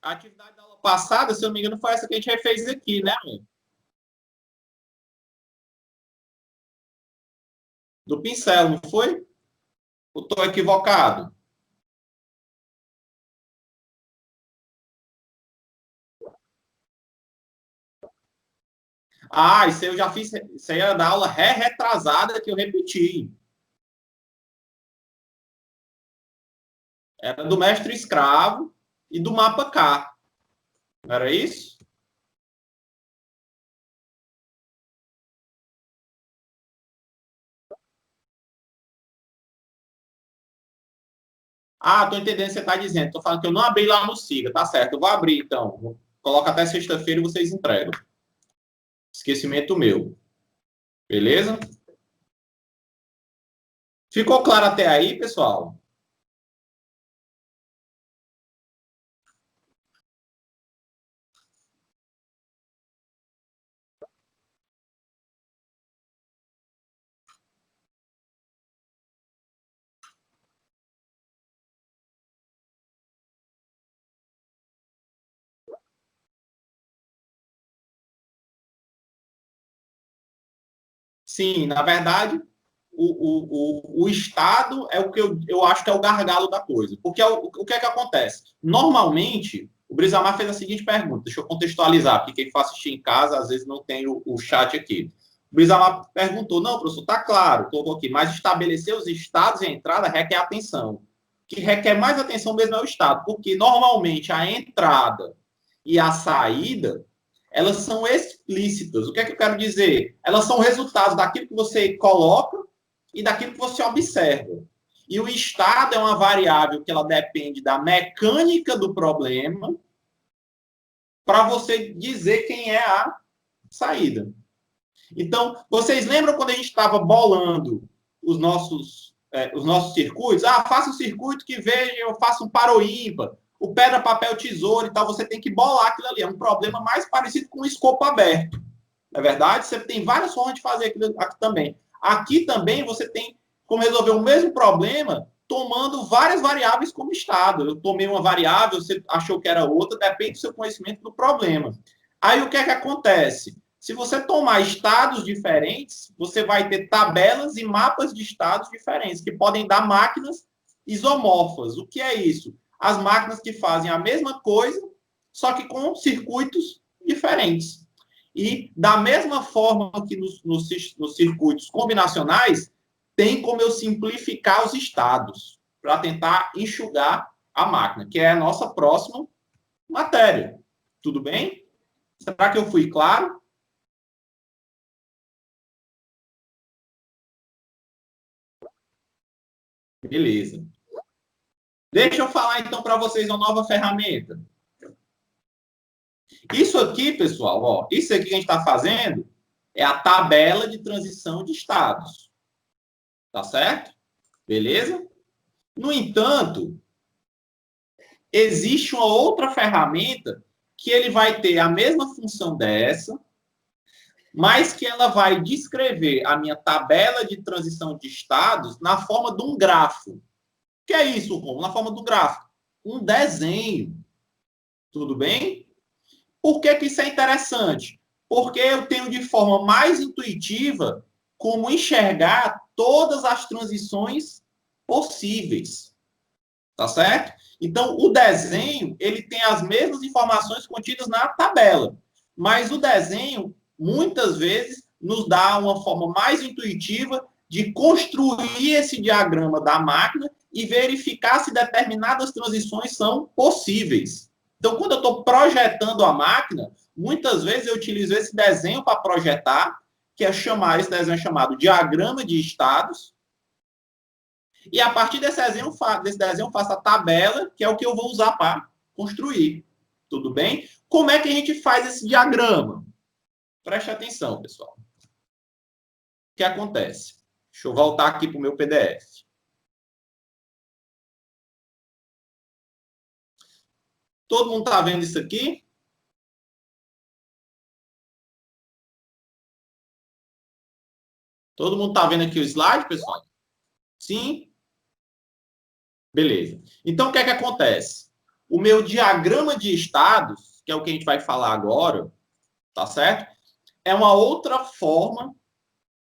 A atividade da aula passada, se eu não me engano, foi essa que a gente fez aqui, né? Do pincel, não foi? Eu estou equivocado? Ah, isso aí eu já fiz. Isso aí era da aula retrasada que eu repeti. Era do mestre escravo e do mapa K. Não era isso? Ah, estou entendendo o que você está dizendo. Estou falando que eu não abri lá no Siga. Tá certo, eu vou abrir então. Coloca até sexta-feira e vocês entregam. Esquecimento meu. Beleza? Ficou claro até aí, pessoal? Sim, na verdade, o Estado é o que eu acho que é o gargalo da coisa. Porque o que é que acontece? Normalmente, o Brisamar fez a seguinte pergunta, deixa eu contextualizar, porque quem for assistir em casa, às vezes não tem o chat aqui. O Brisamar perguntou, não, professor, está claro, colocou aqui, mas estabelecer os estados e a entrada requer atenção. O que requer mais atenção mesmo é o Estado, porque normalmente a entrada e a saída elas são explícitas. O que é que eu quero dizer? Elas são resultados daquilo que você coloca e daquilo que você observa. E o estado é uma variável que ela depende da mecânica do problema para você dizer quem é a saída. Então, vocês lembram quando a gente estava bolando os nossos circuitos? Ah, faça um circuito que veja, eu faço um par ou ímpar, o pedra, papel, tesoura e tal, você tem que bolar aquilo ali. É um problema mais parecido com o escopo aberto. Na verdade, você tem várias formas de fazer aquilo aqui também. Aqui também você tem como resolver o mesmo problema tomando várias variáveis como estado. Eu tomei uma variável, você achou que era outra, depende do seu conhecimento do problema. Aí o que é que acontece? Se você tomar estados diferentes, você vai ter tabelas e mapas de estados diferentes, que podem dar máquinas isomorfas. O que é isso? As máquinas que fazem a mesma coisa, só que com circuitos diferentes. E da mesma forma que nos circuitos combinacionais, tem como eu simplificar os estados para tentar enxugar a máquina, que é a nossa próxima matéria. Tudo bem? Será que eu fui claro? Beleza. Deixa eu falar então para vocês uma nova ferramenta. Isso aqui, pessoal, ó, isso aqui que a gente está fazendo é a tabela de transição de estados. Tá certo? Beleza? No entanto, existe uma outra ferramenta que ele vai ter a mesma função dessa, mas que ela vai descrever a minha tabela de transição de estados na forma de um grafo. O que é isso, Romulo? Na forma do gráfico. Um desenho. Tudo bem? Por que isso é interessante? Porque eu tenho de forma mais intuitiva como enxergar todas as transições possíveis. Tá certo? Então, o desenho, ele tem as mesmas informações contidas na tabela, mas o desenho, muitas vezes, nos dá uma forma mais intuitiva de construir esse diagrama da máquina e verificar se determinadas transições são possíveis. Então, quando eu estou projetando a máquina, muitas vezes eu utilizo esse desenho para projetar, que é chamar, esse desenho é chamado diagrama de estados, e a partir desse desenho eu faço a tabela, que é o que eu vou usar para construir. Tudo bem? Como é que a gente faz esse diagrama? Preste atenção, pessoal. O que acontece? Deixa eu voltar aqui para o meu PDF. Todo mundo está vendo isso aqui? Todo mundo está vendo aqui o slide, pessoal? Sim? Beleza. Então, o que é que acontece? O meu diagrama de estados, que é o que a gente vai falar agora, tá certo? É uma outra forma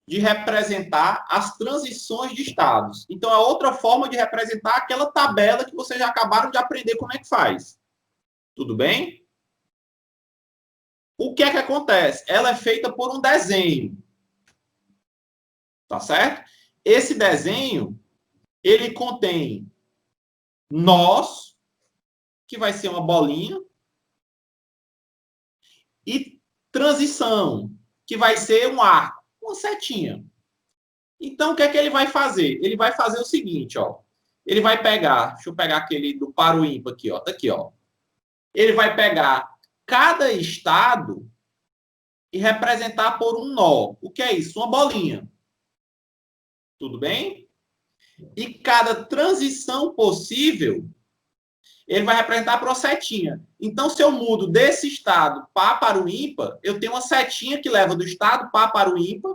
de representar as transições de estados. Então, é outra forma de representar aquela tabela que vocês já acabaram de aprender como é que faz. Tudo bem? O que é que acontece? Ela é feita por um desenho. Tá certo? Esse desenho, ele contém nós, que vai ser uma bolinha, e transição, que vai ser um arco, uma setinha. Então, o que é que ele vai fazer? Ele vai fazer o seguinte, ó. Ele vai pegar, deixa eu pegar aquele do par o ímpar aqui, ó. Tá aqui, ó. Ele vai pegar cada estado e representar por um nó. O que é isso? Uma bolinha. Tudo bem? E cada transição possível, ele vai representar por uma setinha. Então, se eu mudo desse estado par para o ímpar, eu tenho uma setinha que leva do estado par para o ímpar,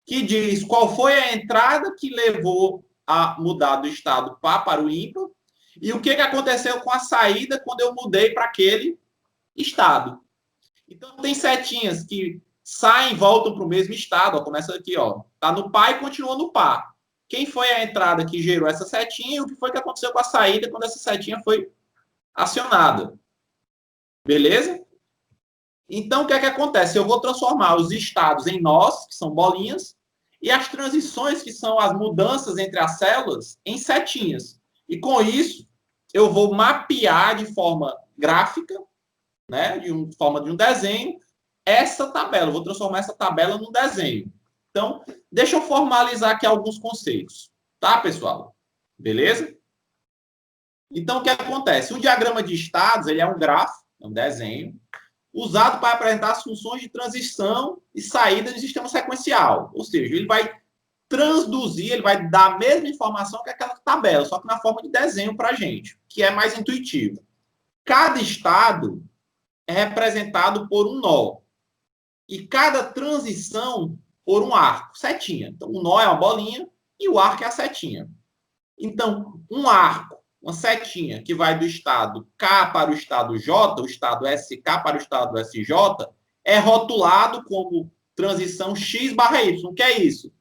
que diz qual foi a entrada que levou a mudar do estado par para o ímpar e o que aconteceu com a saída quando eu mudei para aquele estado. Então, tem setinhas que saem e voltam para o mesmo estado. Ó, começa aqui, ó. Tá no par e continua no par. Quem foi a entrada que gerou essa setinha e o que foi que aconteceu com a saída quando essa setinha foi acionada. Beleza? Então, o que é que acontece? Eu vou transformar os estados em nós, que são bolinhas, e as transições, que são as mudanças entre as células, em setinhas. E com isso, eu vou mapear de forma gráfica, né, forma de um desenho, essa tabela. Eu vou transformar essa tabela num desenho. Então, deixa eu formalizar aqui alguns conceitos. Tá, pessoal? Beleza? Então, o que acontece? Um diagrama de estados, ele é um gráfico, é um desenho, usado para apresentar as funções de transição e saída do sistema sequencial. Ou seja, ele vai transduzir, ele vai dar a mesma informação que aquela tabela, só que na forma de desenho para a gente, que é mais intuitivo. Cada estado é representado por um nó. E cada transição por um arco, setinha. Então, o nó é uma bolinha e o arco é a setinha. Então, um arco, uma setinha que vai do estado K para o estado J, o estado SK para o estado SJ, é rotulado como transição X barra Y. O que é isso?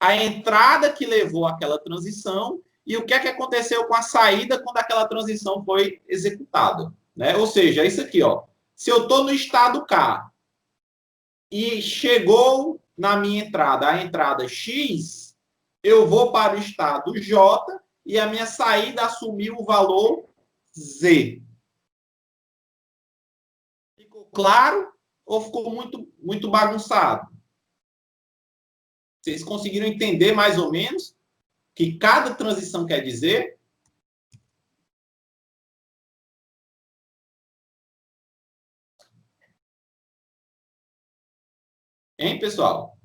A entrada que levou àquela transição e o que é que aconteceu com a saída quando aquela transição foi executada. Né? Ou seja, é isso aqui, ó. Se eu estou no estado K e chegou na minha entrada a entrada X, eu vou para o estado J e a minha saída assumiu o valor Z. Ficou claro ou ficou muito bagunçado? Vocês conseguiram entender mais ou menos o que cada transição quer dizer? Hein, pessoal?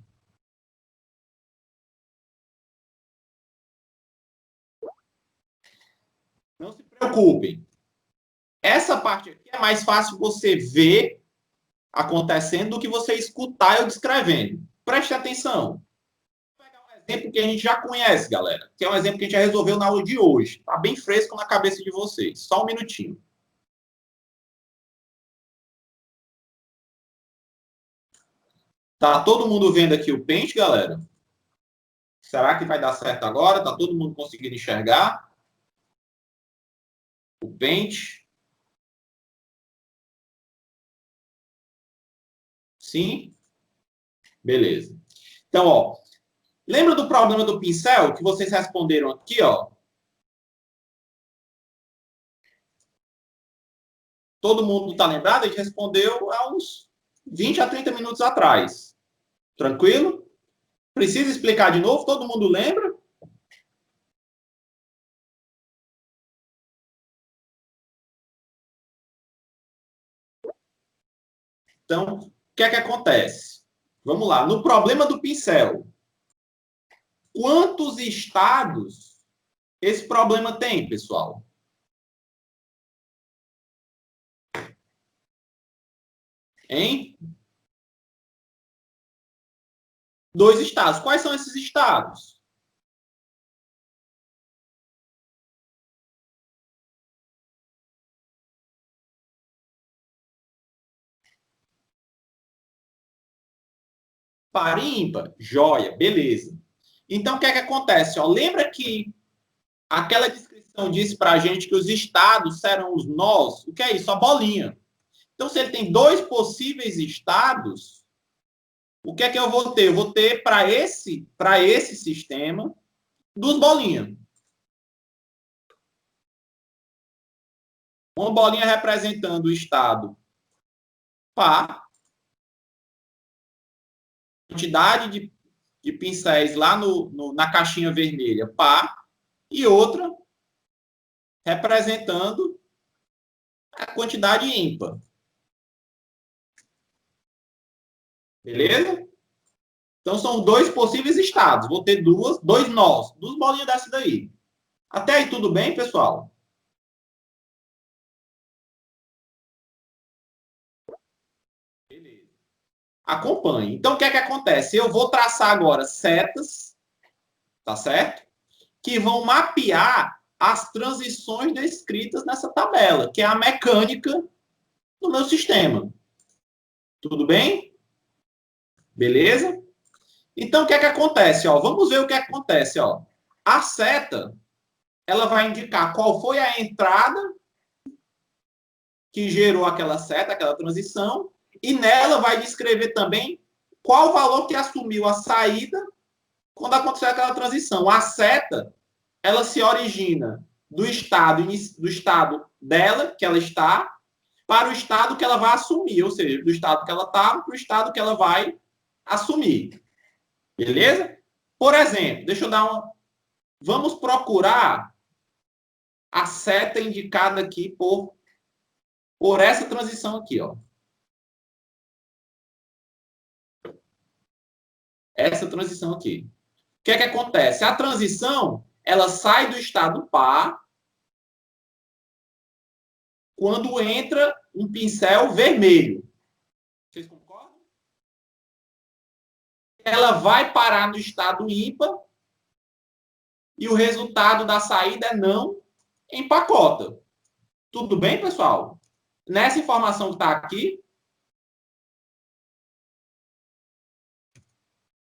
Não se preocupem. Essa parte aqui é mais fácil você ver acontecendo do que você escutar eu descrevendo. Preste atenção. Vou pegar um exemplo que a gente já conhece, galera. Que é um exemplo que a gente já resolveu na aula de hoje. Está bem fresco na cabeça de vocês. Só um minutinho. Tá todo mundo vendo aqui o pente, galera? Será que vai dar certo agora? Tá todo mundo conseguindo enxergar o pente? Sim? Beleza. Então, ó, lembra do problema do pincel que vocês responderam aqui, ó? Todo mundo está lembrado? A gente respondeu há uns 20 a 30 minutos atrás. Tranquilo? Precisa explicar de novo? Todo mundo lembra? Então, o que é que acontece? Vamos lá. No problema do pincel, quantos estados esse problema tem, pessoal? Hein? 2 estados. Quais são esses estados? Par e ímpar. Joia, beleza. Então, o que é que acontece? Ó, lembra que aquela descrição disse para a gente que os estados serão os nós? O que é isso? A bolinha. Então, se ele tem 2 possíveis estados, o que é que eu vou ter? Eu vou ter para esse sistema 2 bolinhas. Uma bolinha representando o estado par, quantidade de pincéis lá na caixinha vermelha par, e outra representando a quantidade ímpar. Beleza? Então são 2 possíveis estados. Vou ter 2 nós, 2 bolinhas dessa daí. Até aí tudo bem, pessoal? Beleza. Acompanhe. Então o que é que acontece? Eu vou traçar agora setas, tá certo? Que vão mapear as transições descritas nessa tabela, que é a mecânica do meu sistema. Tudo bem? Beleza? Então, o que é que acontece? Ó, vamos ver o que é que acontece. Ó. A seta, ela vai indicar qual foi a entrada que gerou aquela seta, aquela transição, e nela vai descrever também qual o valor que assumiu a saída quando aconteceu aquela transição. A seta, ela se origina do estado dela, que ela está, para o estado que ela vai assumir, ou seja, do estado que ela está para o estado que ela vai assumir. Beleza? Por exemplo, deixa eu dar uma. Vamos procurar a seta indicada aqui por essa transição aqui, ó. Essa transição aqui. O que é que acontece? A transição, ela sai do estado par quando entra um pincel vermelho. Vocês concordam? Ela vai parar no estado ímpar e o resultado da saída é não empacota. Tudo bem, pessoal? Nessa informação que está aqui,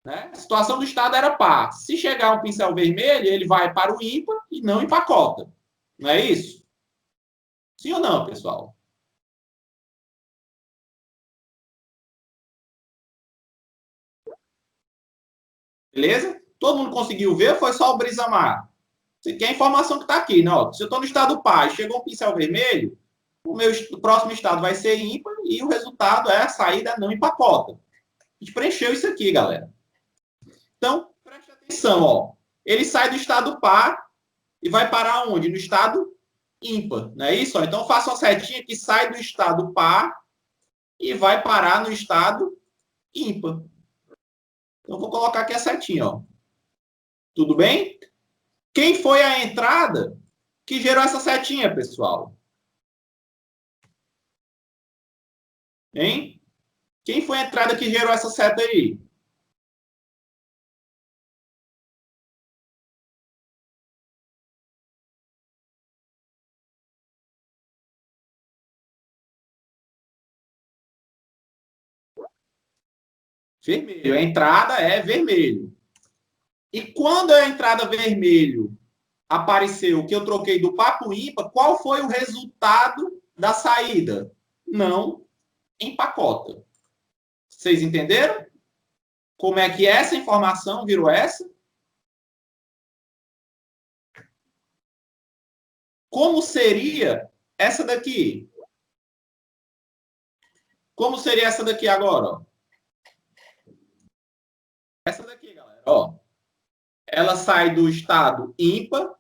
né? A situação do estado era par. Se chegar um pincel vermelho, ele vai para o ímpar e não empacota. Não é isso? Sim ou não, pessoal? Beleza? Todo mundo conseguiu ver ou foi só o Brisamar? Que é a informação que está aqui, né? Ó, se eu estou no estado par e chegou um pincel vermelho, o próximo estado vai ser ímpar e o resultado é a saída não empacota. A gente preencheu isso aqui, galera. Então, preste atenção, ó. Ele sai do estado par e vai parar onde? No estado ímpar, não é isso? Ó, então, faça uma setinha que sai do estado par e vai parar no estado ímpar. Então, vou colocar aqui a setinha, ó. Tudo bem? Quem foi a entrada que gerou essa setinha, pessoal? Hein? Quem foi a entrada que gerou essa seta aí? Vermelho. A entrada é vermelho. E quando a entrada vermelho apareceu, que eu troquei do papo ímpar, qual foi o resultado da saída? Não empacota. Vocês entenderam? Como é que essa informação virou essa? Como seria essa daqui? Como seria essa daqui agora? Essa daqui, galera. Ó, ela sai do estado ímpar.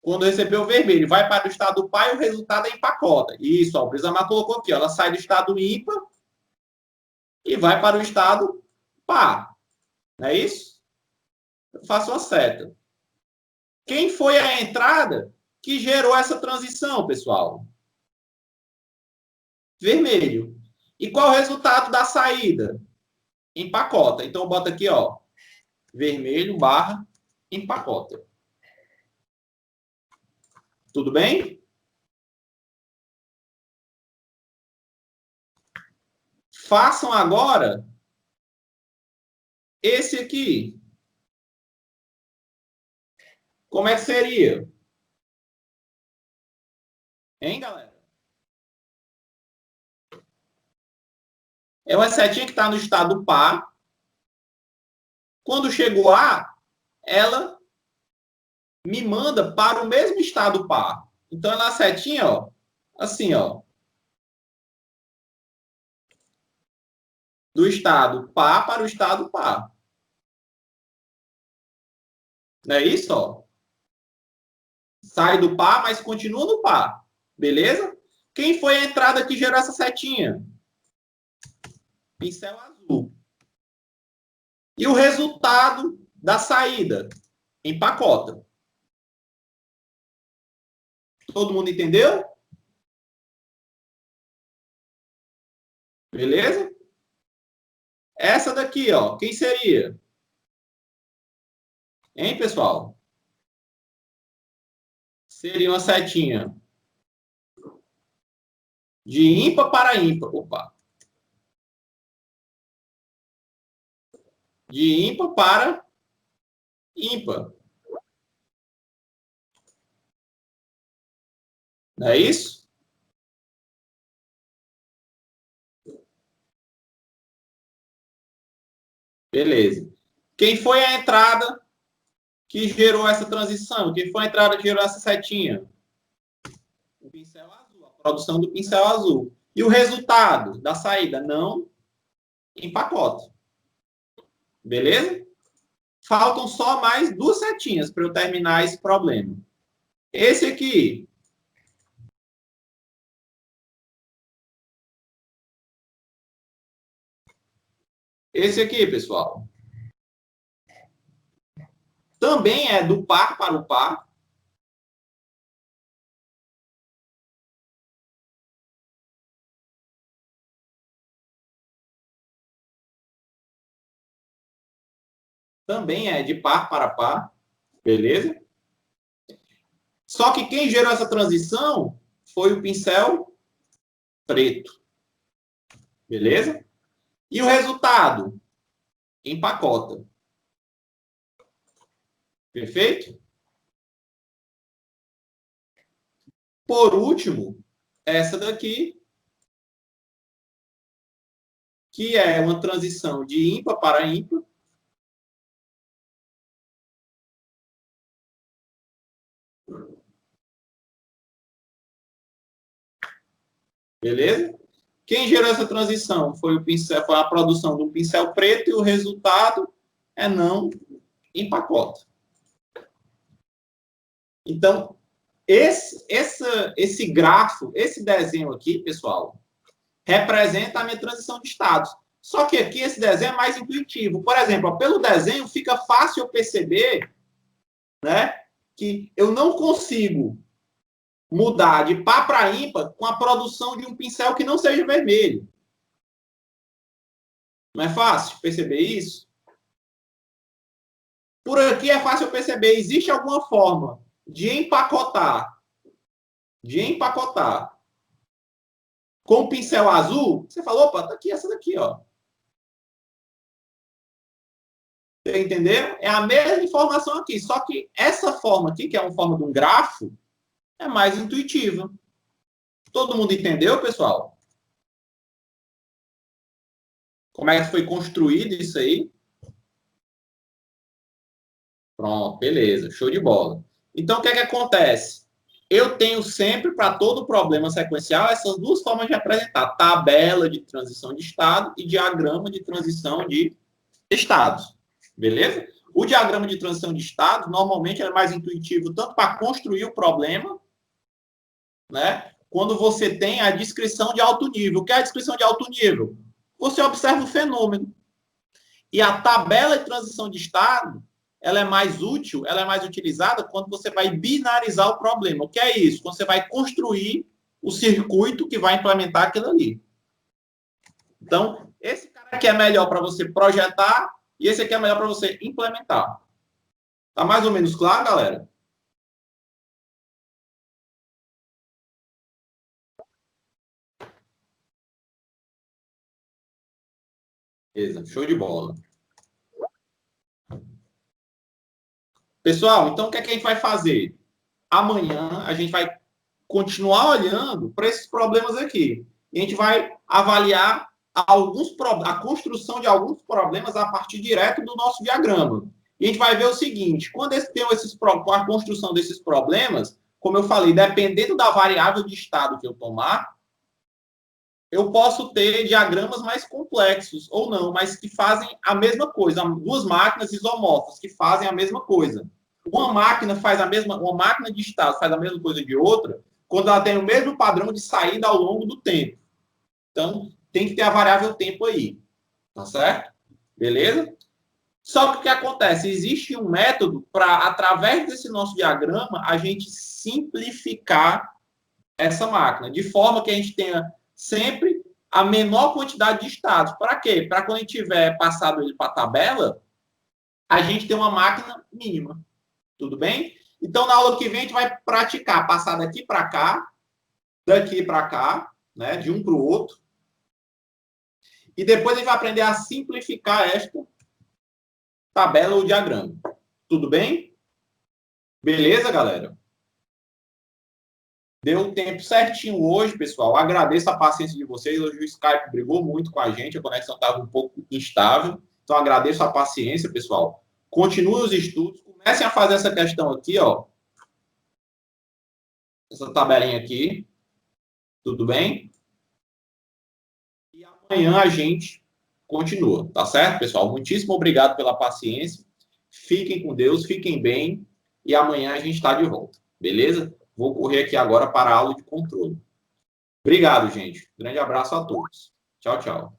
Quando recebeu o vermelho, vai para o estado par e o resultado é empacota. Isso, ó, o Brisamar colocou aqui. Ó, ela sai do estado ímpar e vai para o estado par. Não é isso? Eu faço uma seta. Quem foi a entrada que gerou essa transição, pessoal? Vermelho. E qual o resultado da saída? Empacota. Então, bota aqui, ó, vermelho barra empacota. Tudo bem? Façam agora esse aqui. Como é que seria? Hein, galera? É uma setinha que está no estado par. Quando chegou A, ela me manda para o mesmo estado par. Então, ela é uma setinha, ó, assim, ó, do estado par para o estado par. Não é isso, ó? Sai do par, mas continua no par. Beleza? Quem foi a entrada que gerou essa setinha? Pincel azul. E o resultado da saída? Empacota. Todo mundo entendeu? Beleza? Essa daqui, ó, quem seria? Hein, pessoal? Seria uma setinha de ímpar para ímpar. Opa. De ímpar para ímpar. Não é isso? Beleza. Quem foi a entrada que gerou essa transição? Quem foi a entrada que gerou essa setinha? O pincel azul, a produção do pincel azul. E o resultado da saída? Não empacota. Beleza? Faltam só mais duas setinhas para eu terminar esse problema. Esse aqui. Esse aqui, pessoal. Também é do par para o par. Também é de par para par. Beleza? Só que quem gerou essa transição foi o pincel preto. Beleza? E o resultado? Empacota. Perfeito? Por último, essa daqui, que é uma transição de ímpar para ímpar. Beleza? Quem gerou essa transição foi o pincel, foi a produção do pincel preto e o resultado é não empacota. Então, esse grafo, esse desenho aqui, pessoal, representa a minha transição de estados. Só que aqui esse desenho é mais intuitivo. Por exemplo, ó, pelo desenho fica fácil eu perceber, né, que eu não consigo mudar de par para ímpar com a produção de um pincel que não seja vermelho. Não é fácil perceber isso? Por aqui é fácil perceber. Existe alguma forma de empacotar com o pincel azul? Você falou, opa, tá aqui essa daqui, ó. Você entendeu? É a mesma informação aqui, só que essa forma aqui, que é uma forma de um grafo, é mais intuitiva. Todo mundo entendeu, pessoal? Como é que foi construído isso aí? Pronto, beleza, show de bola. Então, o que é que acontece? Eu tenho sempre, para todo problema sequencial, essas duas formas de apresentar: tabela de transição de estado e diagrama de transição de estados. Beleza? O diagrama de transição de estados, normalmente, é mais intuitivo tanto para construir o problema, né? Quando você tem a descrição de alto nível. O que é a descrição de alto nível? Você observa o fenômeno. E a tabela de transição de estado, ela é mais útil, ela é mais utilizada quando você vai binarizar o problema. O que é isso? Quando você vai construir o circuito que vai implementar aquilo ali. Então, esse cara aqui é melhor para você projetar e esse aqui é melhor para você implementar. Tá mais ou menos claro, galera? Beleza, show de bola. Pessoal, então o que é que a gente vai fazer? Amanhã a gente vai continuar olhando para esses problemas aqui. E a gente vai avaliar a construção de alguns problemas a partir direto do nosso diagrama. E a gente vai ver o seguinte: quando tem a construção desses problemas, como eu falei, dependendo da variável de estado que eu tomar, eu posso ter diagramas mais complexos ou não, mas que fazem a mesma coisa. Duas máquinas isomorfas que fazem a mesma coisa. Uma máquina de estado faz a mesma coisa de outra quando ela tem o mesmo padrão de saída ao longo do tempo. Então, tem que ter a variável tempo aí. Tá certo? Beleza? Só que o que acontece? Existe um método para, através desse nosso diagrama, a gente simplificar essa máquina, de forma que a gente tenha sempre a menor quantidade de estados. Para quê? Para quando a gente tiver passado ele para a tabela, a gente ter uma máquina mínima. Tudo bem? Então, na aula que vem, a gente vai praticar passar daqui para cá, né, de um para o outro. E depois a gente vai aprender a simplificar esta tabela ou diagrama. Tudo bem? Beleza, galera? Deu o tempo certinho hoje, pessoal. Agradeço a paciência de vocês. Hoje o Skype brigou muito com a gente, a conexão estava um pouco instável. Então, agradeço a paciência, pessoal. Continuem os estudos. Comecem a fazer essa questão aqui, ó. Essa tabelinha aqui. Tudo bem? E amanhã a gente continua, tá certo, pessoal? Muitíssimo obrigado pela paciência. Fiquem com Deus, fiquem bem. E amanhã a gente está de volta, beleza? Vou correr aqui agora para a aula de controle. Obrigado, gente. Grande abraço a todos. Tchau, tchau.